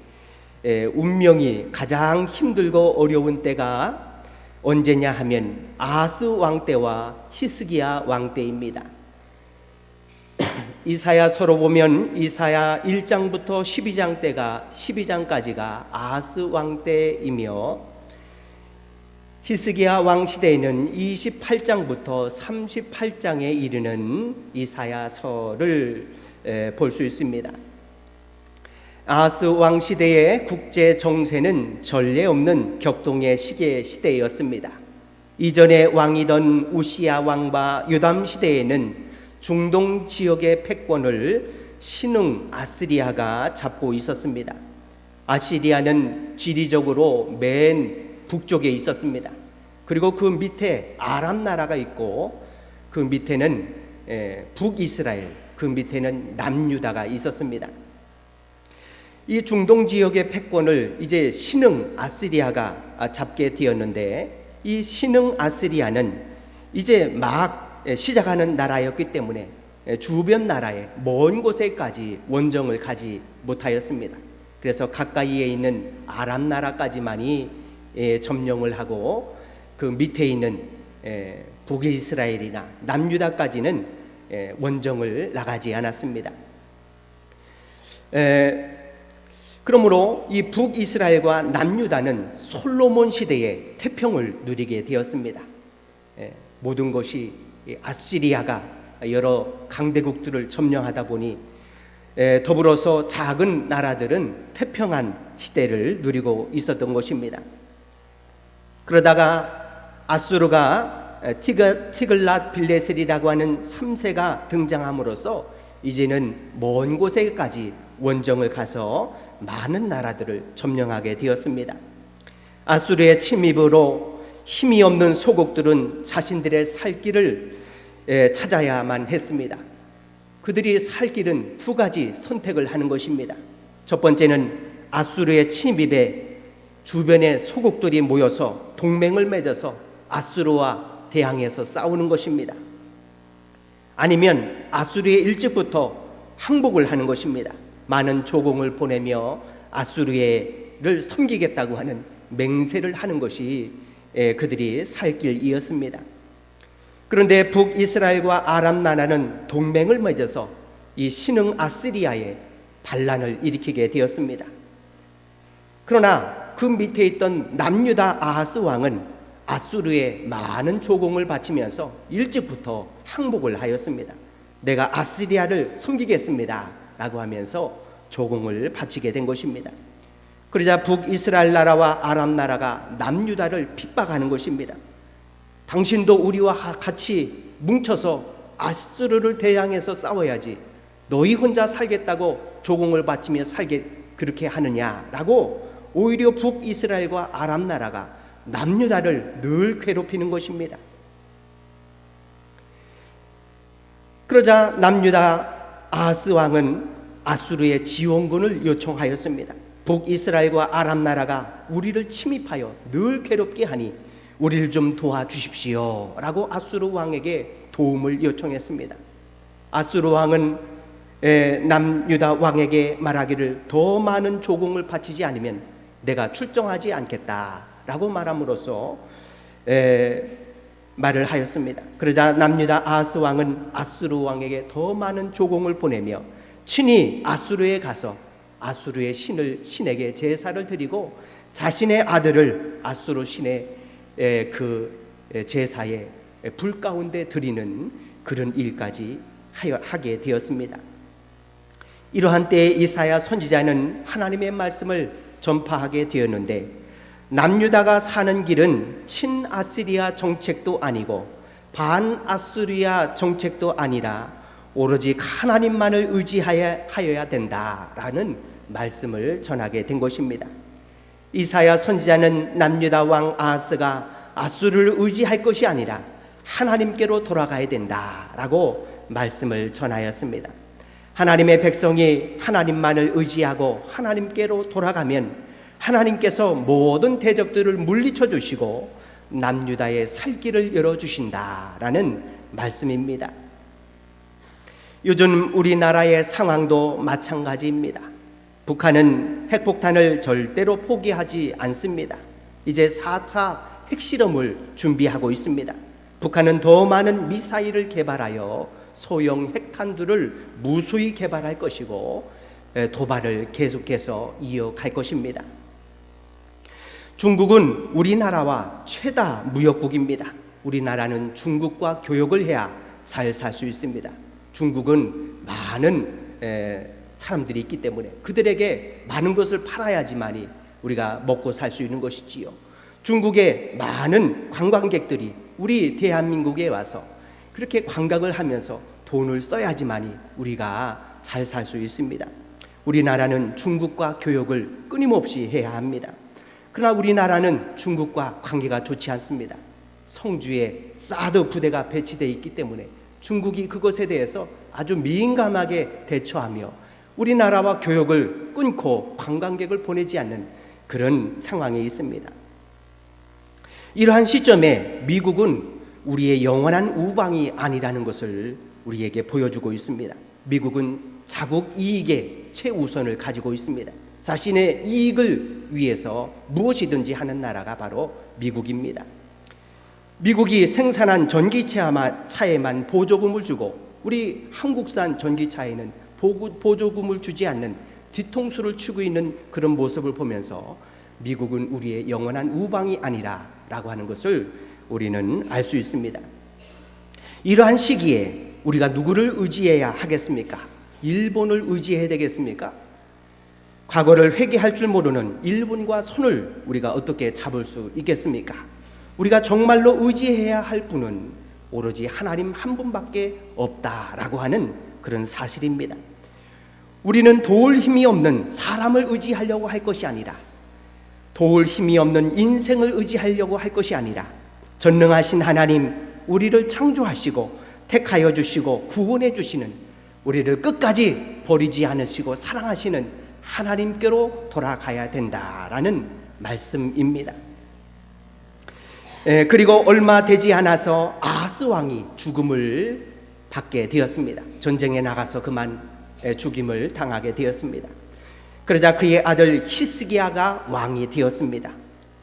운명이 가장 힘들고 어려운 때가 언제냐 하면 아하스 왕 때와 히스기야 왕 때입니다. 이사야서로 보면 이사야 1장부터 12장 때가 12장까지가 아하스 왕 때이며 히스기야 왕 시대에는 28장부터 38장에 이르는 이사야서를 볼 수 있습니다. 아하스 왕 시대의 국제 정세는 전례 없는 격동의 시대였습니다. 이전에 왕이던 우시야 왕과 요담 시대에는 중동 지역의 패권을 신흥 아스리아가 잡고 있었습니다. 아시리아는 지리적으로 맨 북쪽에 있었습니다. 그리고 그 밑에 아람 나라가 있고 그 밑에는 북이스라엘, 그 밑에는 남유다가 있었습니다. 이 중동 지역의 패권을 이제 신흥 아스리아가 잡게 되었는데 이 신흥 아스리아는 이제 막 시작하는 나라였기 때문에 주변 나라의 먼 곳에까지 원정을 가지 못하였습니다. 그래서 가까이에 있는 아람 나라까지만이 점령을 하고 그 밑에 있는 북이스라엘이나 남유다까지는 원정을 나가지 않았습니다. 그러므로 이 북이스라엘과 남유다는 솔로몬 시대의 태평을 누리게 되었습니다. 모든 것이 아시리아가 여러 강대국들을 점령하다 보니 더불어서 작은 나라들은 태평한 시대를 누리고 있었던 것입니다. 그러다가 아수르가 티글랏 빌레셀이라고 하는 3세가 등장함으로써 이제는 먼 곳에까지 원정을 가서 많은 나라들을 점령하게 되었습니다. 아수르의 침입으로 힘이 없는 소국들은 자신들의 살 길을 찾아야만 했습니다. 그들이 살 길은 두 가지 선택을 하는 것입니다. 첫 번째는 아수르의 침입에 주변의 소국들이 모여서 동맹을 맺어서 아수르와 대항해서 싸우는 것입니다. 아니면 아수르에 일찍부터 항복을 하는 것입니다. 많은 조공을 보내며 아수르를 섬기겠다고 하는 맹세를 하는 것이 그들이 살 길이었습니다. 그런데 북이스라엘과 아람 나라는 동맹을 맺어서 이 신흥 아시리아에 반란을 일으키게 되었습니다. 그러나 그 밑에 있던 남유다 아하스 왕은 아수르에 많은 조공을 바치면서 일찍부터 항복을 하였습니다. 내가 아시리아를 섬기겠습니다 라고 하면서 조공을 바치게 된 것입니다. 그러자 북이스라엘 나라와 아람 나라가 남유다를 핍박하는 것입니다. 당신도 우리와 같이 뭉쳐서 아수르를 대항해서 싸워야지, 너희 혼자 살겠다고 조공을 바치며 살게 그렇게 하느냐라고 오히려 북이스라엘과 아람 나라가 남유다를 늘 괴롭히는 것입니다. 그러자 남유다 아하스 왕은 아수르의 지원군을 요청하였습니다. 북이스라엘과 아람 나라가 우리를 침입하여 늘 괴롭게 하니 우리를 좀 도와주십시오 라고 아수르 왕에게 도움을 요청했습니다. 아수르 왕은 남유다 왕에게 말하기를 더 많은 조공을 바치지 않으면 내가 출정하지 않겠다 라고 말함으로써 말을 하였습니다. 그러자 남유다 아하스 왕은 아수르 왕에게 더 많은 조공을 보내며 친히 아수르에 가서 아수르의 신에게 제사를 드리고 자신의 아들을 아수르 신의 그 제사에 불 가운데 드리는 그런 일까지 하게 되었습니다. 이러한 때에 이사야 선지자는 하나님의 말씀을 전파하게 되었는데, 남유다가 사는 길은 친아시리아 정책도 아니고 반아수리아 정책도 아니라 오로지 하나님만을 의지하여야 된다라는 말씀을 전하게 된 것입니다. 이사야 선지자는 남유다 왕 아하스가 아수르를 의지할 것이 아니라 하나님께로 돌아가야 된다라고 말씀을 전하였습니다. 하나님의 백성이 하나님만을 의지하고 하나님께로 돌아가면 하나님께서 모든 대적들을 물리쳐 주시고 남유다의 살 길을 열어주신다라는 말씀입니다. 요즘 우리나라의 상황도 마찬가지입니다. 북한은 핵폭탄을 절대로 포기하지 않습니다. 이제 4차 핵실험을 준비하고 있습니다. 북한은 더 많은 미사일을 개발하여 소형 핵탄두를 무수히 개발할 것이고 도발을 계속해서 이어갈 것입니다. 중국은 우리나라와 최다 무역국입니다. 우리나라는 중국과 교역을 해야 잘 살 수 있습니다. 중국은 많은 사람들이 있기 때문에 그들에게 많은 것을 팔아야지만이 우리가 먹고 살 수 있는 것이지요. 중국의 많은 관광객들이 우리 대한민국에 와서 그렇게 관광을 하면서 돈을 써야지만이 우리가 잘 살 수 있습니다. 우리나라는 중국과 교역을 끊임없이 해야 합니다. 그러나 우리나라는 중국과 관계가 좋지 않습니다. 성주에 사드 부대가 배치되어 있기 때문에 중국이 그것에 대해서 아주 민감하게 대처하며 우리나라와 교역을 끊고 관광객을 보내지 않는 그런 상황에 있습니다. 이러한 시점에 미국은 우리의 영원한 우방이 아니라는 것을 우리에게 보여주고 있습니다. 미국은 자국 이익에 최우선을 가지고 있습니다. 자신의 이익을 위해서 무엇이든지 하는 나라가 바로 미국입니다. 미국이 생산한 전기차에만 보조금을 주고 우리 한국산 전기차에는 보조금을 주지 않는 뒤통수를 치고 있는 그런 모습을 보면서 미국은 우리의 영원한 우방이 아니라라고 하는 것을 우리는 알 수 있습니다. 이러한 시기에 우리가 누구를 의지해야 하겠습니까? 일본을 의지해야 되겠습니까? 과거를 회개할 줄 모르는 일본과 손을 우리가 어떻게 잡을 수 있겠습니까? 우리가 정말로 의지해야 할 분은 오로지 하나님 한 분밖에 없다라고 하는 그런 사실입니다. 우리는 도울 힘이 없는 사람을 의지하려고 할 것이 아니라, 도울 힘이 없는 인생을 의지하려고 할 것이 아니라, 전능하신 하나님, 우리를 창조하시고 택하여 주시고 구원해 주시는, 우리를 끝까지 버리지 않으시고 사랑하시는 하나님께로 돌아가야 된다라는 말씀입니다. 그리고 얼마 되지 않아서 아하스 왕이 죽음을 받게 되었습니다. 전쟁에 나가서 그만 죽임을 당하게 되었습니다. 그러자 그의 아들 히스기야가 왕이 되었습니다.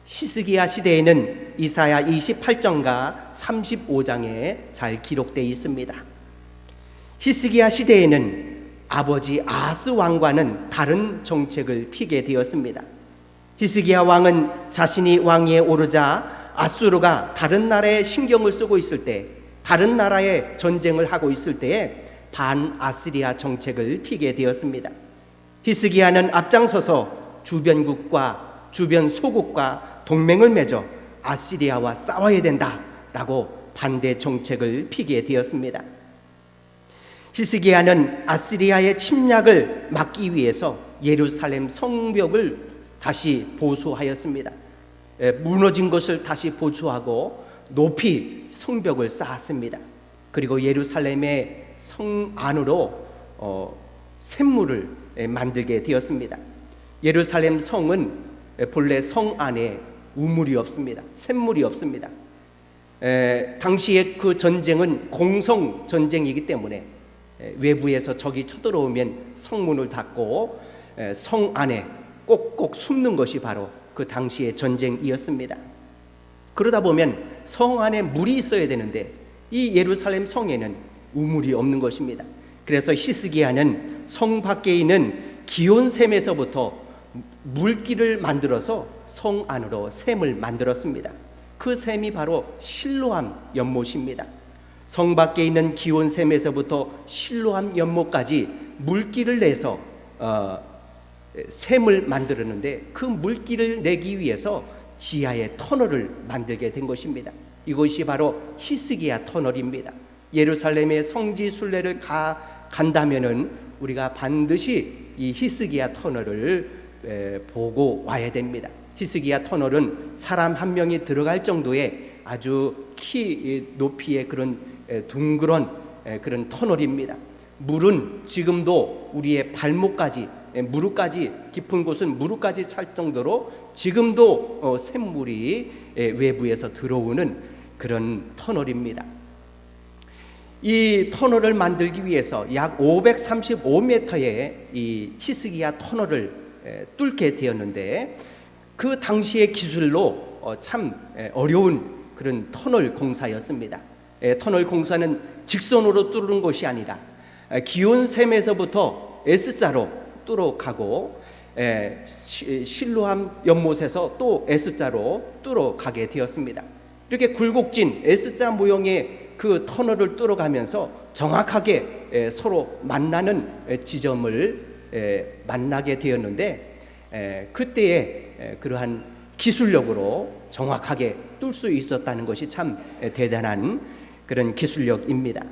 히스기야 시대에는 이사야 28장과 35장에 잘 기록되어 있습니다. 히스기야 시대에는 아버지 아하스 왕과는 다른 정책을 피게 되었습니다. 히스기야 왕은 자신이 왕위에 오르자 아수르가 다른 나라에 신경을 쓰고 있을 때, 다른 나라에 전쟁을 하고 있을 때에 반아스리아 정책을 피게 되었습니다. 히스기야는 앞장서서 주변국과 주변 소국과 동맹을 맺어 아시리아와 싸워야 된다라고 반대 정책을 피게 되었습니다. 히스기야는 아시리아의 침략을 막기 위해서 예루살렘 성벽을 다시 보수하였습니다. 무너진 것을 다시 보수하고 높이 성벽을 쌓았습니다. 그리고 예루살렘의 성 안으로 샘물을 만들게 되었습니다. 예루살렘 성은 본래 성 안에 우물이 없습니다. 샘물이 없습니다. 당시에 그 전쟁은 공성 전쟁이기 때문에 외부에서 적이 쳐들어오면 성문을 닫고 성 안에 꼭꼭 숨는 것이 바로 그 당시의 전쟁이었습니다. 그러다 보면 성 안에 물이 있어야 되는데 이 예루살렘 성에는 우물이 없는 것입니다. 그래서 히스기야는 성 밖에 있는 기온샘에서부터 물길을 만들어서 성 안으로 샘을 만들었습니다. 그 샘이 바로 실로암 연못입니다. 성 밖에 있는 기온샘에서부터 실로암 연못까지 물길을 내서 샘을 만들었는데, 그 물길을 내기 위해서 지하에 터널을 만들게 된 것입니다. 이것이 바로 히스기야 터널입니다. 예루살렘의 성지 순례를 간다면은 우리가 반드시 이 히스기야 터널을 보고 와야 됩니다. 히스기야 터널은 사람 한 명이 들어갈 정도의 아주 키 높이의 그런 둥그런 그런 터널입니다. 물은 지금도 우리의 발목까지, 무릎까지, 깊은 곳은 무릎까지 찰 정도로 지금도 샘물이 외부에서 들어오는 그런 터널입니다. 이 터널을 만들기 위해서 약 535m의 이 히스기야 터널을 뚫게 되었는데, 그 당시의 기술로 참 어려운 그런 터널 공사였습니다. 터널 공사는 직선으로 뚫는 것이 아니라 기온샘에서부터 S자로 뚫어 가고 실로암 연못에서 또 S자로 뚫어 가게 되었습니다. 이렇게 굴곡진 S자 모형의 그 터널을 뚫어가면서 정확하게 서로 만나는 지점을 만나게 되었는데, 그때의 그러한 기술력으로 정확하게 뚫을 수 있었다는 것이 참 대단한 그런 기술력입니다.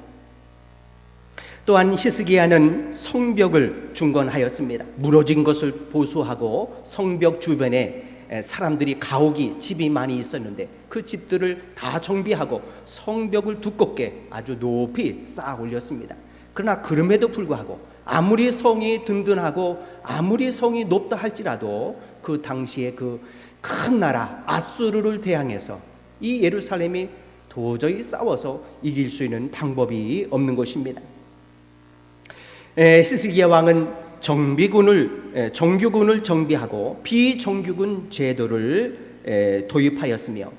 또한 히스기야는 성벽을 중건하였습니다. 무너진 것을 보수하고 성벽 주변에 사람들이 가옥이 집이 많이 있었는데 그 집들을 다 정비하고 성벽을 두껍게 아주 높이 쌓아 올렸습니다. 그러나 그럼에도 불구하고 아무리 성이 든든하고 아무리 성이 높다 할지라도 그 당시에 그 큰 나라 아수르를 대항해서 이 예루살렘이 도저히 싸워서 이길 수 있는 방법이 없는 것입니다. 히스기야 왕은 정규군을 정비하고 비정규군 제도를 도입하였으며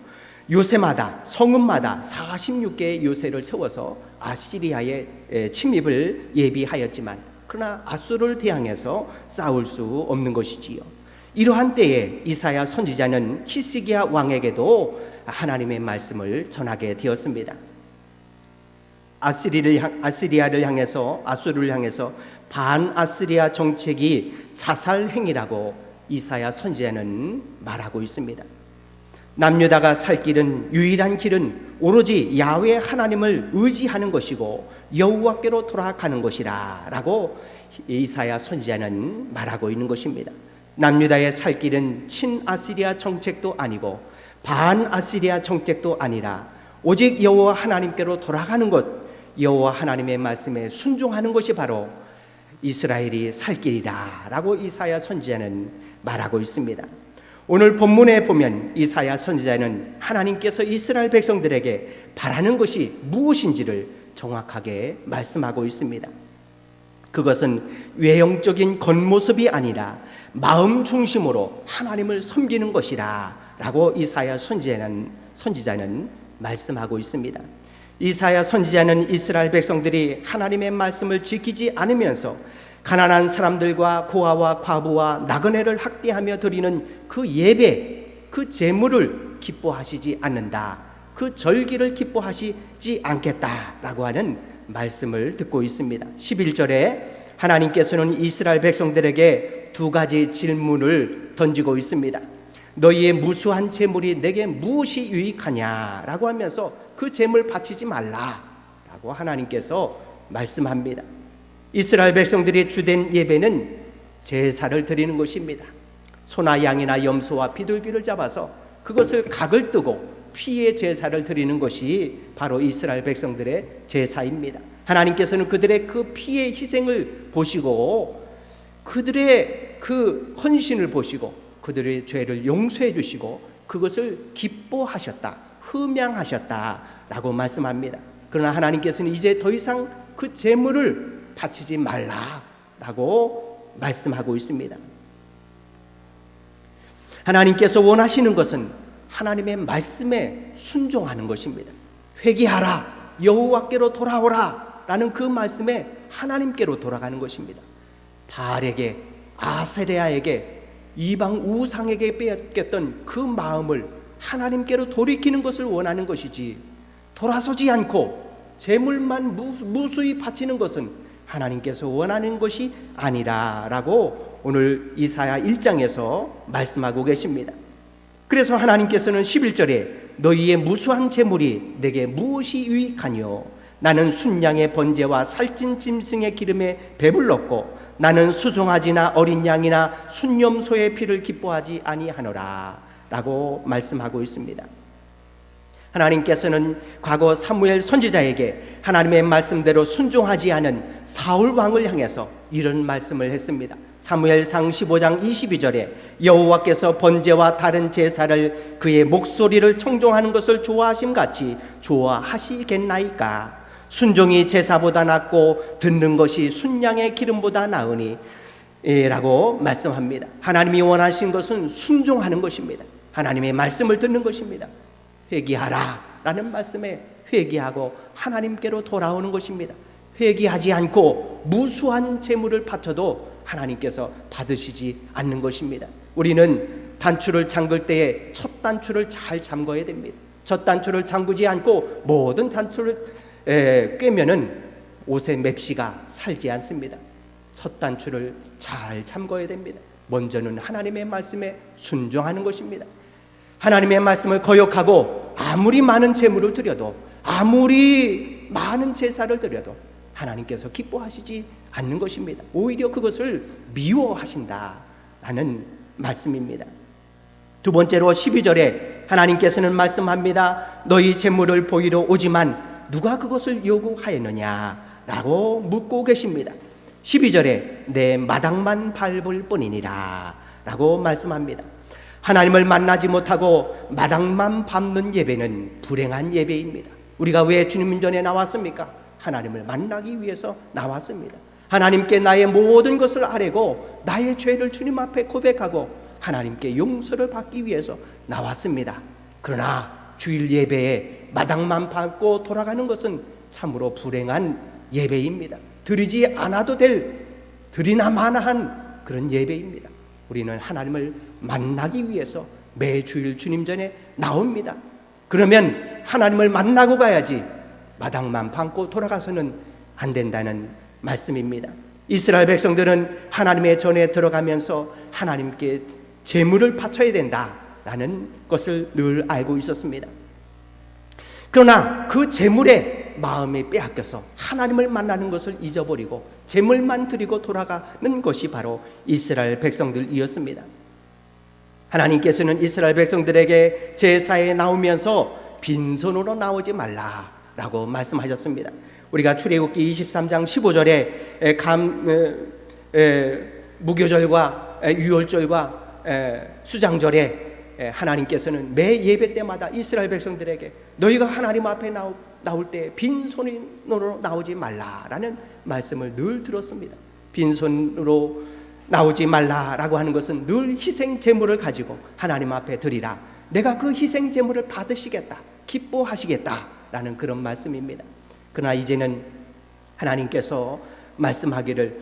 요새마다 성읍마다 46개의 요새를 세워서 아시리아의 침입을 예비하였지만, 그러나 아수르를 대항해서 싸울 수 없는 것이지요. 이러한 때에 이사야 선지자는 히스기야 왕에게도 하나님의 말씀을 전하게 되었습니다. 아시리아를 향해서, 아수르를 향해서 반아시리아 정책이 사살행위라고 이사야 선지자는 말하고 있습니다. 남유다가 살 길은, 유일한 길은 오로지 야훼 하나님을 의지하는 것이고 여호와께로 돌아가는 것이라 라고 이사야 선지자는 말하고 있는 것입니다. 남유다의 살 길은 친아시리아 정책도 아니고 반아시리아 정책도 아니라 오직 여호와 하나님께로 돌아가는 것, 여호와 하나님의 말씀에 순종하는 것이 바로 이스라엘이 살 길이라 라고 이사야 선지자는 말하고 있습니다. 오늘 본문에 보면 이사야 선지자는 하나님께서 이스라엘 백성들에게 바라는 것이 무엇인지를 정확하게 말씀하고 있습니다. 그것은 외형적인 겉모습이 아니라 마음 중심으로 하나님을 섬기는 것이라 라고 이사야 선지자는 말씀하고 있습니다. 이사야 선지자는 이스라엘 백성들이 하나님의 말씀을 지키지 않으면서 가난한 사람들과 고아와 과부와 나그네를 학대하며 드리는 그 예배, 그 제물을 기뻐하시지 않는다, 그 절기를 기뻐하시지 않겠다라고 하는 말씀을 듣고 있습니다. 11절에 하나님께서는 이스라엘 백성들에게 두 가지 질문을 던지고 있습니다. 너희의 무수한 제물이 내게 무엇이 유익하냐라고 하면서 그 제물 바치지 말라라고 하나님께서 말씀합니다. 이스라엘 백성들의 주된 예배는 제사를 드리는 것입니다. 소나 양이나 염소와 비둘기를 잡아서 그것을 각을 뜨고 피의 제사를 드리는 것이 바로 이스라엘 백성들의 제사입니다. 하나님께서는 그들의 그 피의 희생을 보시고 그들의 그 헌신을 보시고 그들의 죄를 용서해 주시고 그것을 기뻐하셨다, 흠양하셨다라고 말씀합니다. 그러나 하나님께서는 이제 더 이상 그 제물을 바치지 말라라고 말씀하고 있습니다. 하나님께서 원하시는 것은 하나님의 말씀에 순종하는 것입니다. 회개하라, 여호와께로 돌아오라 라는 그 말씀에 하나님께로 돌아가는 것입니다. 바알에게, 아세레아에게, 이방 우상에게 빼앗겼던 그 마음을 하나님께로 돌이키는 것을 원하는 것이지, 돌아서지 않고 제물만 무수히 바치는 것은 하나님께서 원하는 것이 아니라라고 오늘 이사야 1장에서 말씀하고 계십니다. 그래서 하나님께서는 11절에 너희의 무수한 제물이 내게 무엇이 유익하뇨? 나는 순양의 번제와 살찐 짐승의 기름에 배불렀고 나는 수송아지나 어린 양이나 순염소의 피를 기뻐하지 아니하노라 라고 말씀하고 있습니다. 하나님께서는 과거 사무엘 선지자에게 하나님의 말씀대로 순종하지 않은 사울 왕을 향해서 이런 말씀을 했습니다. 사무엘상 15장 22절에 여호와께서 번제와 다른 제사를 그의 목소리를 청종하는 것을 좋아하심같이 좋아하시겠나이까? 순종이 제사보다 낫고 듣는 것이 순양의 기름보다 나으니 라고 말씀합니다. 하나님이 원하신 것은 순종하는 것입니다. 하나님의 말씀을 듣는 것입니다. 회개하라 라는 말씀에 회개하고 하나님께로 돌아오는 것입니다. 회개하지 않고 무수한 제물을 바쳐도 하나님께서 받으시지 않는 것입니다. 우리는 단추를 잠글 때에 첫 단추를 잘 잠궈야 됩니다. 첫 단추를 잠그지 않고 모든 단추를 꿰면은 옷의 맵시가 살지 않습니다. 첫 단추를 잘 잠궈야 됩니다. 먼저는 하나님의 말씀에 순종하는 것입니다. 하나님의 말씀을 거역하고 아무리 많은 제물을 드려도 아무리 많은 제사를 드려도 하나님께서 기뻐하시지 않는 것입니다. 오히려 그것을 미워하신다라는 말씀입니다. 두 번째로 12절에 하나님께서는 말씀합니다. 너희 제물을 보이러 오지만 누가 그것을 요구하였느냐 라고 묻고 계십니다. 12절에 내 마당만 밟을 뿐이니라 라고 말씀합니다. 하나님을 만나지 못하고 마당만 밟는 예배는 불행한 예배입니다. 우리가 왜 주님 전에 나왔습니까? 하나님을 만나기 위해서 나왔습니다. 하나님께 나의 모든 것을 아뢰고 나의 죄를 주님 앞에 고백하고 하나님께 용서를 받기 위해서 나왔습니다. 그러나 주일 예배에 마당만 밟고 돌아가는 것은 참으로 불행한 예배입니다. 드리지 않아도 될, 드리나 마나한 그런 예배입니다. 우리는 하나님을 만나기 위해서 매 주일 주님 전에 나옵니다. 그러면 하나님을 만나고 가야지 마당만 밟고 돌아가서는 안 된다는 말씀입니다. 이스라엘 백성들은 하나님의 전에 들어가면서 하나님께 제물을 바쳐야 된다라는 것을 늘 알고 있었습니다. 그러나 그 제물에 마음이 빼앗겨서 하나님을 만나는 것을 잊어버리고 재물만 드리고 돌아가는 것이 바로 이스라엘 백성들이었습니다. 하나님께서는 이스라엘 백성들에게 제사에 나오면서 빈손으로 나오지 말라라고 말씀하셨습니다. 우리가 출애굽기 23장 15절에 무교절과 유월절과 수장절에 하나님께서는 매 예배 때마다 이스라엘 백성들에게 너희가 하나님 앞에 나올 때 빈손으로 나오지 말라라는 말씀을 늘 들었습니다. 빈손으로 나오지 말라라고 하는 것은 늘 희생 제물을 가지고 하나님 앞에 드리라. 내가 그 희생 제물을 받으시겠다, 기뻐하시겠다라는 그런 말씀입니다. 그러나 이제는 하나님께서 말씀하기를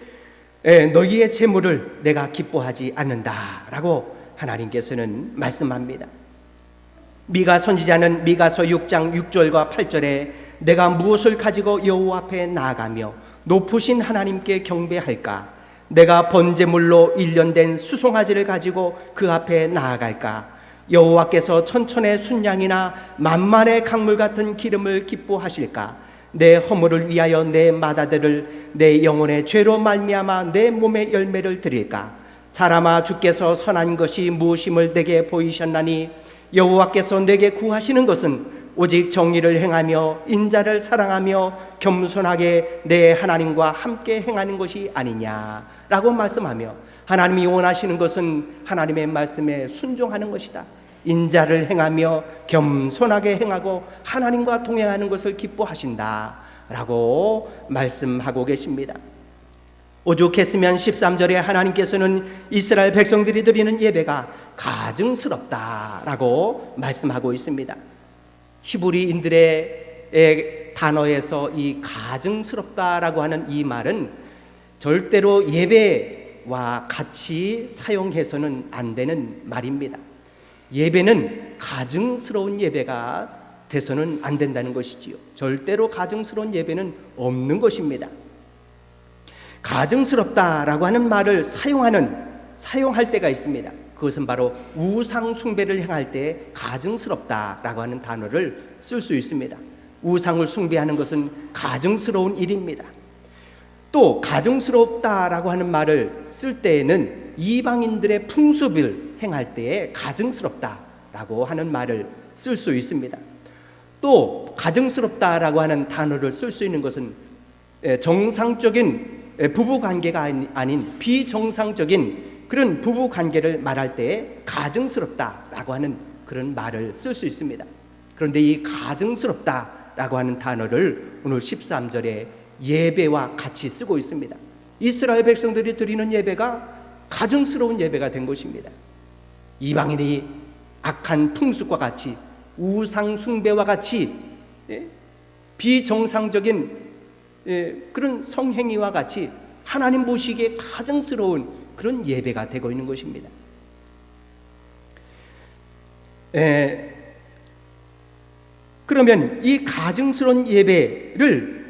너희의 제물을 내가 기뻐하지 않는다라고 하나님께서는 말씀합니다. 미가 선지자는 미가서 6장 6절과 8절에 내가 무엇을 가지고 여호와 앞에 나아가며 높으신 하나님께 경배할까? 내가 번제물로 일련된 수송아지를 가지고 그 앞에 나아갈까? 여호와께서 천천의 순양이나 만만의 강물 같은 기름을 기뻐하실까? 내 허물을 위하여 내 마다들을 내 영혼의 죄로 말미암아 내 몸의 열매를 드릴까? 사람아, 주께서 선한 것이 무엇임을 내게 보이셨나니 여호와께서 내게 구하시는 것은 오직 정의를 행하며 인자를 사랑하며 겸손하게 내 하나님과 함께 행하는 것이 아니냐라고 말씀하며, 하나님이 원하시는 것은 하나님의 말씀에 순종하는 것이다. 인자를 행하며 겸손하게 행하고 하나님과 동행하는 것을 기뻐하신다라고 말씀하고 계십니다. 오죽했으면 13절에 하나님께서는 이스라엘 백성들이 드리는 예배가 가증스럽다라고 말씀하고 있습니다. 히브리인들의 단어에서 이 가증스럽다라고 하는 이 말은 절대로 예배와 같이 사용해서는 안 되는 말입니다. 예배는 가증스러운 예배가 돼서는 안 된다는 것이지요. 절대로 가증스러운 예배는 없는 것입니다. 가증스럽다라고 하는 말을 사용할 때가 있습니다. 그것은 바로 우상 숭배를 행할 때 가증스럽다라고 하는 단어를 쓸 수 있습니다. 우상을 숭배하는 것은 가증스러운 일입니다. 또 가증스럽다라고 하는 말을 쓸 때에는 이방인들의 풍습을 행할 때에 가증스럽다라고 하는 말을 쓸 수 있습니다. 또 가증스럽다라고 하는 단어를 쓸 수 있는 것은 정상적인 부부관계가 아닌 비정상적인 그런 부부관계를 말할 때 가증스럽다라고 하는 그런 말을 쓸 수 있습니다. 그런데 이 가증스럽다라고 하는 단어를 오늘 13절에 예배와 같이 쓰고 있습니다. 이스라엘 백성들이 드리는 예배가 가증스러운 예배가 된 것입니다. 이방인이 악한 풍습과 같이 우상 숭배와 같이 비정상적인 그런 성행위와 같이 하나님 보시기에 가증스러운 그런 예배가 되고 있는 것입니다. 그러면 이 가증스러운 예배를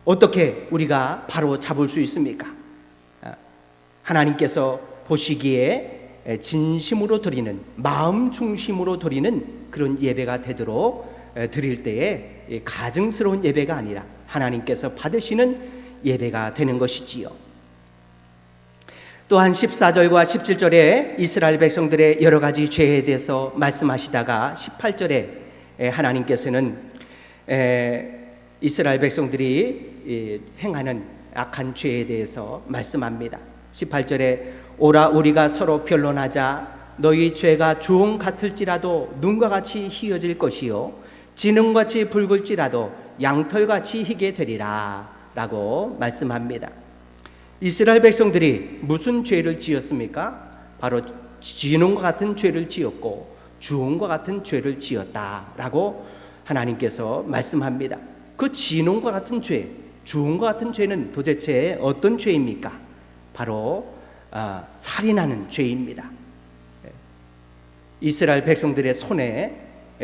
어떻게 우리가 바로 잡을 수 있습니까? 하나님께서 보시기에 진심으로 드리는, 마음 중심으로 드리는 그런 예배가 되도록 드릴 때에 가증스러운 예배가 아니라 하나님께서 받으시는 예배가 되는 것이지요. 또한 14절과 17절에 이스라엘 백성들의 여러 가지 죄에 대해서 말씀하시다가 18절에 하나님께서는 이스라엘 백성들이 행하는 악한 죄에 대해서 말씀합니다. 18절에 오라 우리가 서로 변론하자. 너희 죄가 주홍 같을지라도 눈과 같이 희어질 것이요 진흥같이 붉을지라도 양털같이 희게 되리라 라고 말씀합니다. 이스라엘 백성들이 무슨 죄를 지었습니까? 바로 진홍과 같은 죄를 지었고 주홍과 같은 죄를 지었다라고 하나님께서 말씀합니다. 그 진홍과 같은 죄, 주홍과 같은 죄는 도대체 어떤 죄입니까? 바로 살인하는 죄입니다. 이스라엘 백성들의 손에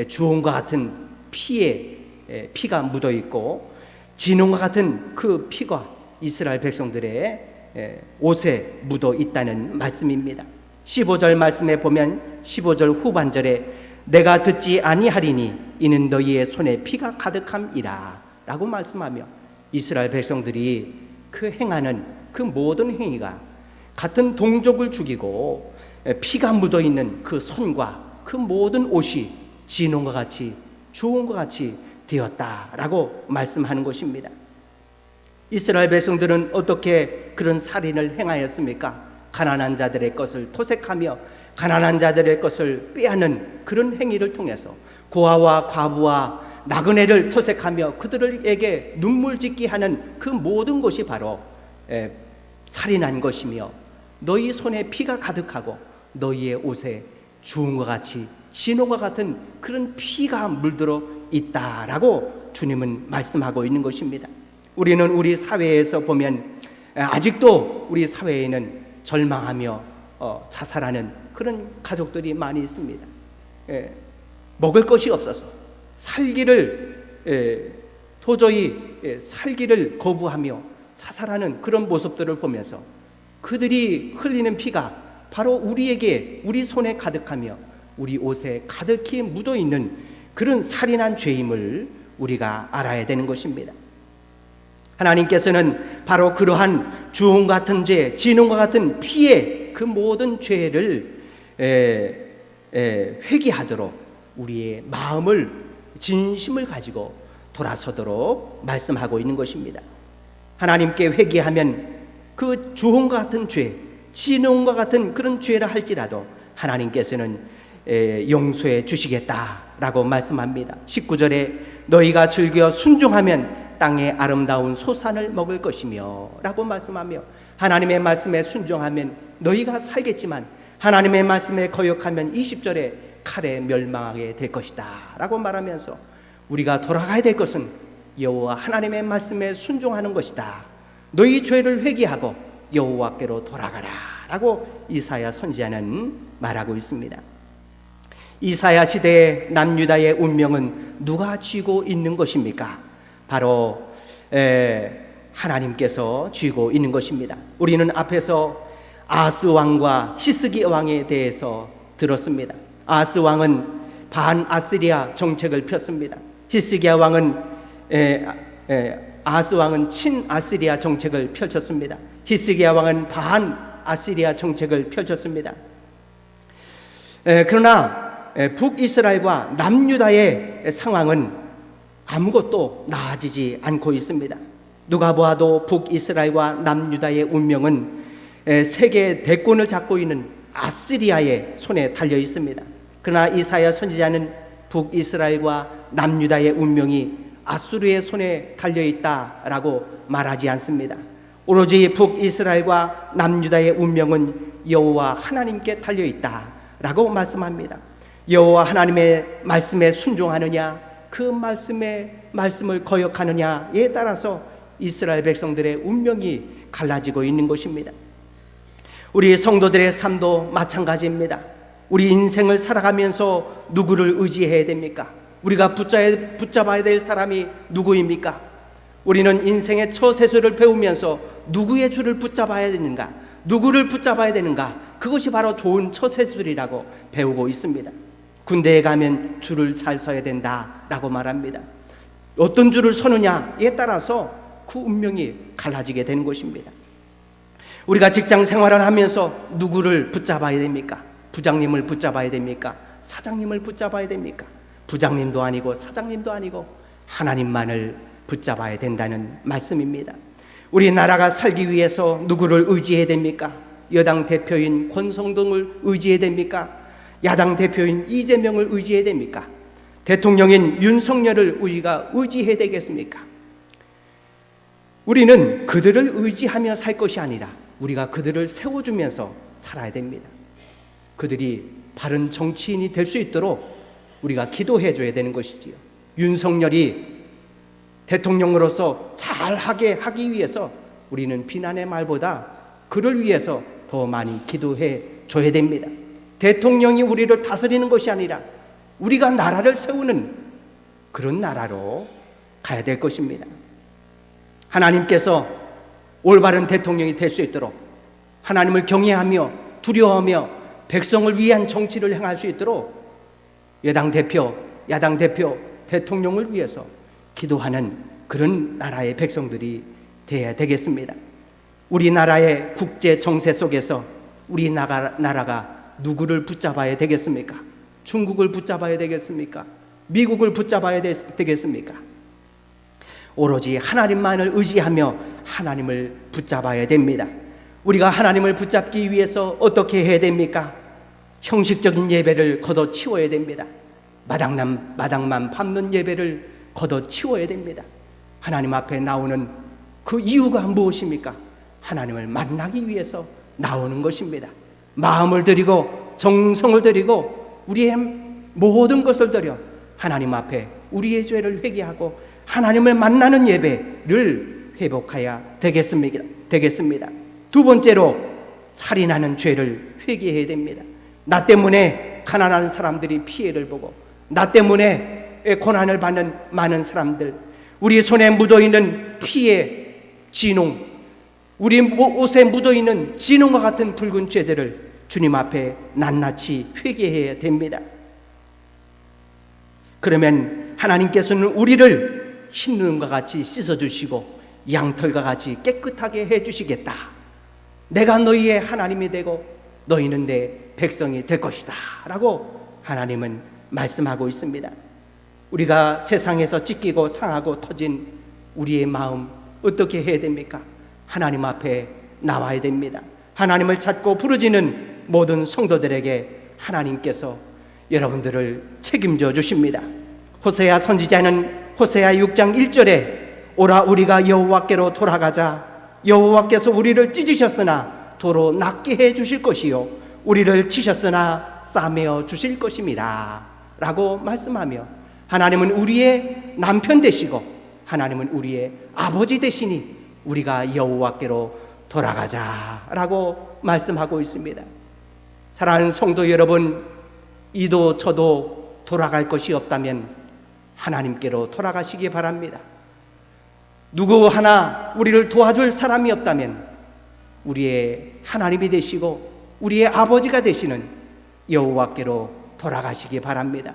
주홍과 같은 피가 묻어 있고 진홍과 같은 그 피가 이스라엘 백성들의 옷에 묻어 있다는 말씀입니다. 15절 말씀에 보면 15절 후반절에 내가 듣지 아니하리니 이는 너희의 손에 피가 가득함이라 라고 말씀하며 이스라엘 백성들이 그 행하는 그 모든 행위가 같은 동족을 죽이고 피가 묻어있는 그 손과 그 모든 옷이 진홍과 같이 주홍과 같이 되었다라고 말씀하는 것입니다. 이스라엘 백성들은 어떻게 그런 살인을 행하였습니까? 가난한 자들의 것을 토색하며 가난한 자들의 것을 빼앗는 그런 행위를 통해서 고아와 과부와 나그네를 토색하며 그들에게 눈물 짓게 하는 그 모든 것이 바로 살인한 것이며 너희 손에 피가 가득하고 너희의 옷에 주홍과 같이 진홍과 같은 그런 피가 물들어 있다라고 주님은 말씀하고 있는 것입니다. 우리는 우리 사회에서 보면 아직도 우리 사회에는 절망하며 자살하는 그런 가족들이 많이 있습니다. 먹을 것이 없어서 살기를 도저히 살기를 거부하며 자살하는 그런 모습들을 보면서 그들이 흘리는 피가 바로 우리에게 우리 손에 가득하며 우리 옷에 가득히 묻어있는 그런 살인한 죄임을 우리가 알아야 되는 것입니다. 하나님께서는 바로 그러한 주홍 같은 죄, 진홍과 같은 피의 그 모든 죄를 회개하도록 우리의 마음을 진심을 가지고 돌아서도록 말씀하고 있는 것입니다. 하나님께 회개하면 그 주홍과 같은 죄, 진홍과 같은 그런 죄라 할지라도 하나님께서는 용서해 주시겠다라고 말씀합니다. 19절에 너희가 즐겨 순종하면 땅의 아름다운 소산을 먹을 것이며 라고 말씀하며 하나님의 말씀에 순종하면 너희가 살겠지만 하나님의 말씀에 거역하면 20절에 칼에 멸망하게 될 것이다 라고 말하면서 우리가 돌아가야 될 것은 여호와 하나님의 말씀에 순종하는 것이다. 너희 죄를 회개하고 여호와께로 돌아가라 라고 이사야 선지자는 말하고 있습니다. 이사야 시대의 남유다의 운명은 누가 쥐고 있는 것입니까? 바로 하나님께서 쥐고 있는 것입니다. 우리는 앞에서 아하스 왕과 히스기 왕에 대해서 들었습니다. 아하스 왕은 반아스리아 정책을 폈습니다. 히스기야 왕은 아하스 왕은 친아스리아 정책을 펼쳤습니다. 히스기야 왕은 반아스리아 정책을 펼쳤습니다. 그러나 북이스라엘과 남유다의 상황은 아무것도 나아지지 않고 있습니다. 누가 보아도 북이스라엘과 남유다의 운명은 세계 대권을 잡고 있는 아스리아의 손에 달려 있습니다. 그러나 이사야 선지자는 북이스라엘과 남유다의 운명이 아수르의 손에 달려 있다라고 말하지 않습니다. 오로지 북이스라엘과 남유다의 운명은 여호와 하나님께 달려 있다라고 말씀합니다. 여호와 하나님의 말씀에 순종하느냐 그 말씀을 거역하느냐에 따라서 이스라엘 백성들의 운명이 갈라지고 있는 것입니다. 우리 성도들의 삶도 마찬가지입니다. 우리 인생을 살아가면서 누구를 의지해야 됩니까? 우리가 붙잡아야 될 사람이 누구입니까? 우리는 인생의 처세술을 배우면서 누구의 줄을 붙잡아야 되는가? 누구를 붙잡아야 되는가? 그것이 바로 좋은 처세술이라고 배우고 있습니다. 군대에 가면 줄을 잘 서야 된다라고 말합니다. 어떤 줄을 서느냐에 따라서 그 운명이 갈라지게 되는 것입니다. 우리가 직장 생활을 하면서 누구를 붙잡아야 됩니까? 부장님을 붙잡아야 됩니까? 사장님을 붙잡아야 됩니까? 부장님도 아니고 사장님도 아니고 하나님만을 붙잡아야 된다는 말씀입니다. 우리나라가 살기 위해서 누구를 의지해야 됩니까? 여당 대표인 권성동을 의지해야 됩니까? 야당 대표인 이재명을 의지해야 됩니까? 대통령인 윤석열을 우리가 의지해야 되겠습니까? 우리는 그들을 의지하며 살 것이 아니라 우리가 그들을 세워주면서 살아야 됩니다. 그들이 바른 정치인이 될 수 있도록 우리가 기도해 줘야 되는 것이지요. 윤석열이 대통령으로서 잘하게 하기 위해서 우리는 비난의 말보다 그를 위해서 더 많이 기도해 줘야 됩니다. 대통령이 우리를 다스리는 것이 아니라 우리가 나라를 세우는 그런 나라로 가야 될 것입니다. 하나님께서 올바른 대통령이 될 수 있도록 하나님을 경외하며 두려워하며 백성을 위한 정치를 행할 수 있도록 여당 대표, 야당 대표, 대통령을 위해서 기도하는 그런 나라의 백성들이 되어야 되겠습니다. 우리나라의 국제 정세 속에서 우리 나라가 누구를 붙잡아야 되겠습니까? 중국을 붙잡아야 되겠습니까? 미국을 붙잡아야 되겠습니까? 오로지 하나님만을 의지하며 하나님을 붙잡아야 됩니다. 우리가 하나님을 붙잡기 위해서 어떻게 해야 됩니까? 형식적인 예배를 걷어치워야 됩니다. 마당만 밟는 예배를 걷어치워야 됩니다. 하나님 앞에 나오는 그 이유가 무엇입니까? 하나님을 만나기 위해서 나오는 것입니다. 마음을 드리고 정성을 드리고 우리의 모든 것을 드려 하나님 앞에 우리의 죄를 회개하고 하나님을 만나는 예배를 회복해야 되겠습니다. 두 번째로 살인하는 죄를 회개해야 됩니다. 나 때문에 가난한 사람들이 피해를 보고 나 때문에 고난을 받는 많은 사람들, 우리 손에 묻어있는 피의 진홍, 우리 옷에 묻어있는 진홍과 같은 붉은 죄들을 주님 앞에 낱낱이 회개해야 됩니다. 그러면 하나님께서는 우리를 흰 눈과 같이 씻어주시고 양털과 같이 깨끗하게 해주시겠다. 내가 너희의 하나님이 되고 너희는 내 백성이 될 것이다 라고 하나님은 말씀하고 있습니다. 우리가 세상에서 찢기고 상하고 터진 우리의 마음 어떻게 해야 됩니까? 하나님 앞에 나와야 됩니다. 하나님을 찾고 부르짖는 모든 성도들에게 하나님께서 여러분들을 책임져 주십니다. 호세아 선지자는 호세아 6장 1절에 오라 우리가 여호와께로 돌아가자. 여호와께서 우리를 찢으셨으나 도로 낫게 해 주실 것이요 우리를 치셨으나 싸매어 주실 것임이라 라고 말씀하며, 하나님은 우리의 남편 되시고 하나님은 우리의 아버지 되시니 우리가 여호와께로 돌아가자 라고 말씀하고 있습니다. 사랑하는 성도 여러분, 이도 저도 돌아갈 것이 없다면 하나님께로 돌아가시기 바랍니다. 누구 하나 우리를 도와줄 사람이 없다면 우리의 하나님이 되시고 우리의 아버지가 되시는 여호와께로 돌아가시기 바랍니다.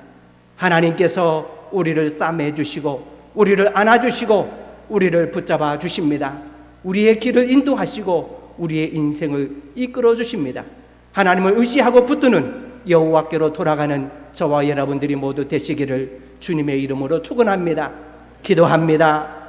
하나님께서 우리를 싸매 주시고 우리를 안아주시고 우리를 붙잡아 주십니다. 우리의 길을 인도하시고 우리의 인생을 이끌어 주십니다. 하나님을 의지하고 붙드는 여호와께로 돌아가는 저와 여러분들이 모두 되시기를 주님의 이름으로 축원합니다. 기도합니다.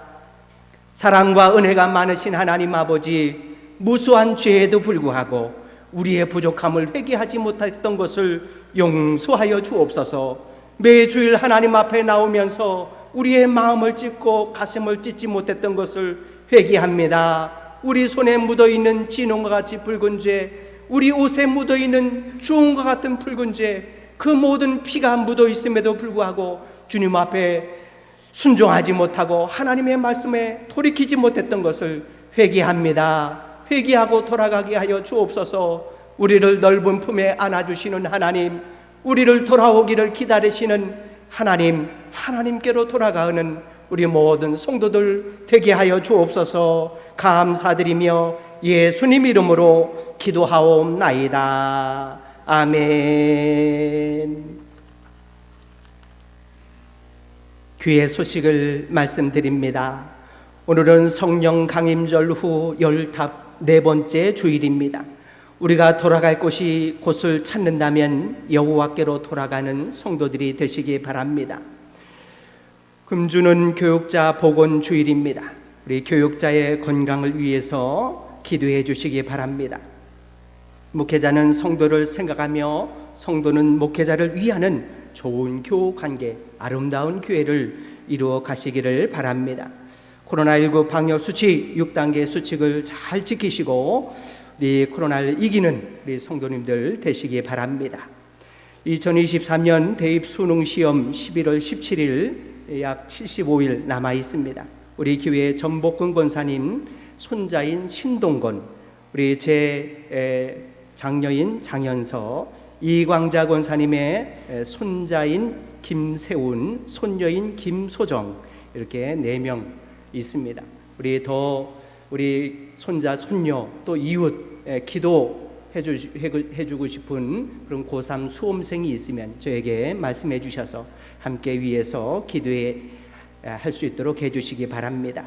사랑과 은혜가 많으신 하나님 아버지, 무수한 죄에도 불구하고 우리의 부족함을 회개하지 못했던 것을 용서하여 주옵소서. 매주일 하나님 앞에 나오면서 우리의 마음을 찢고 가슴을 찢지 못했던 것을 회개합니다. 우리 손에 묻어있는 진홍과 같이 붉은 죄, 우리 옷에 묻어있는 주홍과 같은 붉은 죄, 그 모든 피가 묻어있음에도 불구하고 주님 앞에 순종하지 못하고 하나님의 말씀에 돌이키지 못했던 것을 회개합니다. 회개하고 돌아가게 하여 주옵소서. 우리를 넓은 품에 안아주시는 하나님, 우리를 돌아오기를 기다리시는 하나님, 하나님께로 돌아가는 우리 모든 성도들 되게 하여 주옵소서. 감사드리며 예수님 이름으로 기도하옵나이다. 아멘. 귀의 소식을 말씀드립니다. 오늘은 성령 강림절 후 14번째 주일입니다. 우리가 돌아갈 곳이 곳을 찾는다면 여호와께로 돌아가는 성도들이 되시기 바랍니다. 금주는 교육자 복원 주일입니다. 우리 교육자의 건강을 위해서 기도해 주시기 바랍니다. 목회자는 성도를 생각하며 성도는 목회자를 위하는 좋은 교우관계, 아름다운 교회를 이루어 가시기를 바랍니다. 코로나19 방역수칙 6단계 수칙을 잘 지키시고 우리 코로나를 이기는 우리 성도님들 되시기 바랍니다. 2023년 대입 수능시험 11월 17일 약 75일 남아 있습니다. 우리 교회 전복근 권사님 손자인 신동건, 우리 제 장녀인 장현서, 이광자 권사님의 손자인 김세운, 손녀인 김소정, 이렇게 4명 있습니다. 우리 손자, 손녀 또 이웃 기도해 해주고 싶은 그런 고3 수험생이 있으면 저에게 말씀해 주셔서 함께 위해서 기도해 할 수 있도록 해주시기 바랍니다.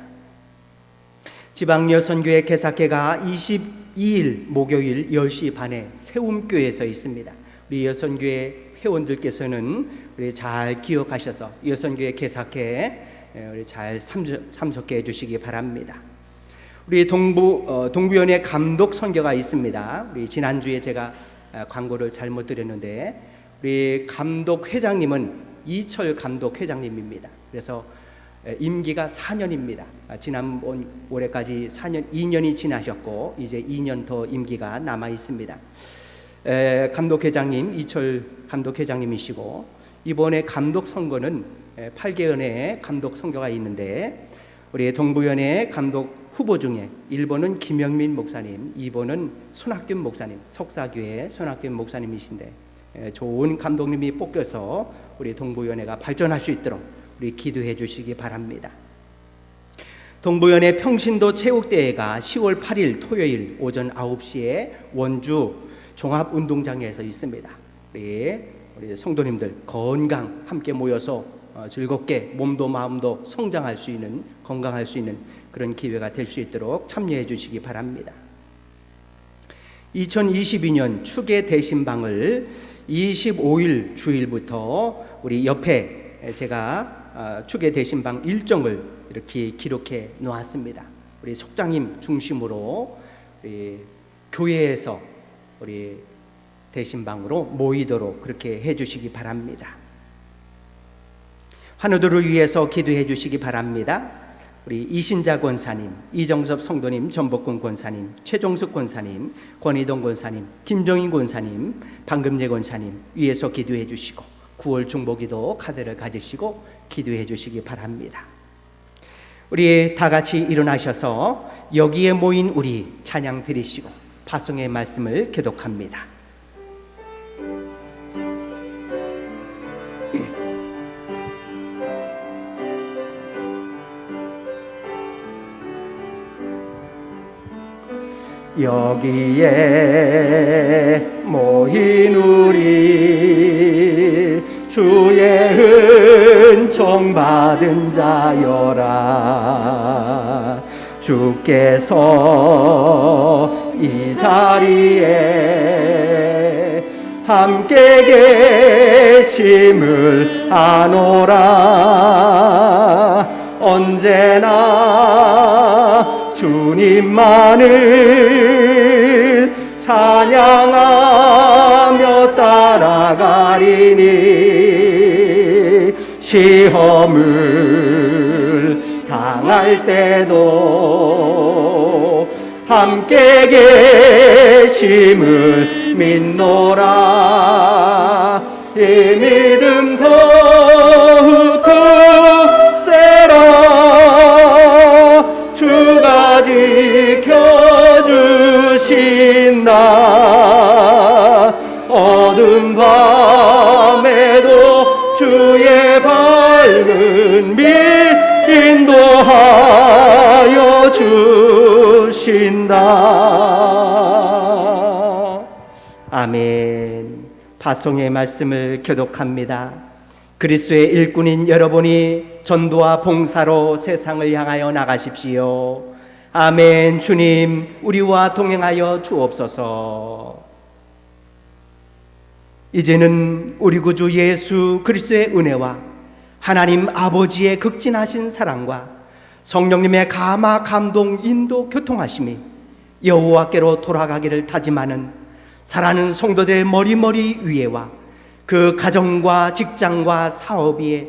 지방여선교회 개사회가 22일 목요일 10시 반에 세움교회에서 있습니다. 우리 여선교회 회원들께서는 우리 잘 기억하셔서 여선교회 개사회에 우리 잘 참석해 해주시기 바랍니다. 우리 동부연의 감독 선교가 있습니다. 우리 지난주에 제가 광고를 잘못 드렸는데 우리 감독 회장님은 이철 감독 회장님입니다. 그래서 임기가 4년입니다. 지난번 올해까지 2년이 지나셨고 이제 2년 더 임기가 남아 있습니다. 감독 회장님 이철 감독 회장님이시고 이번에 감독 선거는 8개연의 감독 선거가 있는데 우리 동부연의 감독 후보 중에 1번은 김영민 목사님, 2번은 손학균 목사님, 석사교회 손학균 목사님이신데 좋은 감독님이 뽑혀서 우리 동부연회가 발전할 수 있도록 우리 기도해 주시기 바랍니다. 동부연회 평신도 체육대회가 10월 8일 토요일 오전 9시에 원주 종합운동장에서 있습니다. 우리 성도님들 건강 함께 모여서 즐겁게 몸도 마음도 성장할 수 있는 건강할 수 있는 그런 기회가 될 수 있도록 참여해 주시기 바랍니다. 2022년 추계 대신방을 25일 주일부터 우리 옆에 제가 추계 대신방 일정을 이렇게 기록해 놓았습니다. 우리 속장님 중심으로 우리 교회에서 우리 대신방으로 모이도록 그렇게 해주시기 바랍니다. 환우들을 위해서 기도해 주시기 바랍니다. 우리 이신자 권사님, 이정섭 성도님, 전복근 권사님, 최종숙 권사님, 권희동 권사님, 김정인 권사님, 방금재 권사님 위해서 기도해 주시고 9월 중보기도 카드를 가지시고 기도해 주시기 바랍니다. 우리 다 같이 일어나셔서 여기에 모인 우리 찬양 드리시고 파송의 말씀을 교독합니다. 여기에 모인 우리 주의 은총 받은 자여라. 주께서 이 자리에 함께 계심을 아노라. 언제나 주님만을 찬양하며 따라가리니 시험을 당할 때도 함께 계심을 믿노라. 이 믿음 더욱 커세라. 주가 지켜주신다. 어두운 밤에도 주의 밝은 빛 인도하여 주신다. 아멘. 파송의 말씀을 교독합니다. 그리스도의 일꾼인 여러분이 전도와 봉사로 세상을 향하여 나가십시오. 아멘. 주님, 우리와 동행하여 주옵소서. 이제는 우리 구주 예수 그리스도의 은혜와 하나님 아버지의 극진하신 사랑과 성령님의 감화, 감동, 인도, 교통하심이 여호와께로 돌아가기를 다짐하는 사랑하는 성도들의 머리머리 위에와 그 가정과 직장과 사업 위에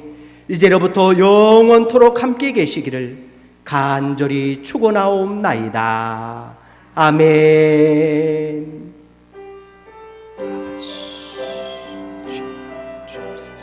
이제로부터 영원토록 함께 계시기를 간절히 축원하옵나이다. 아멘. 주옵소서.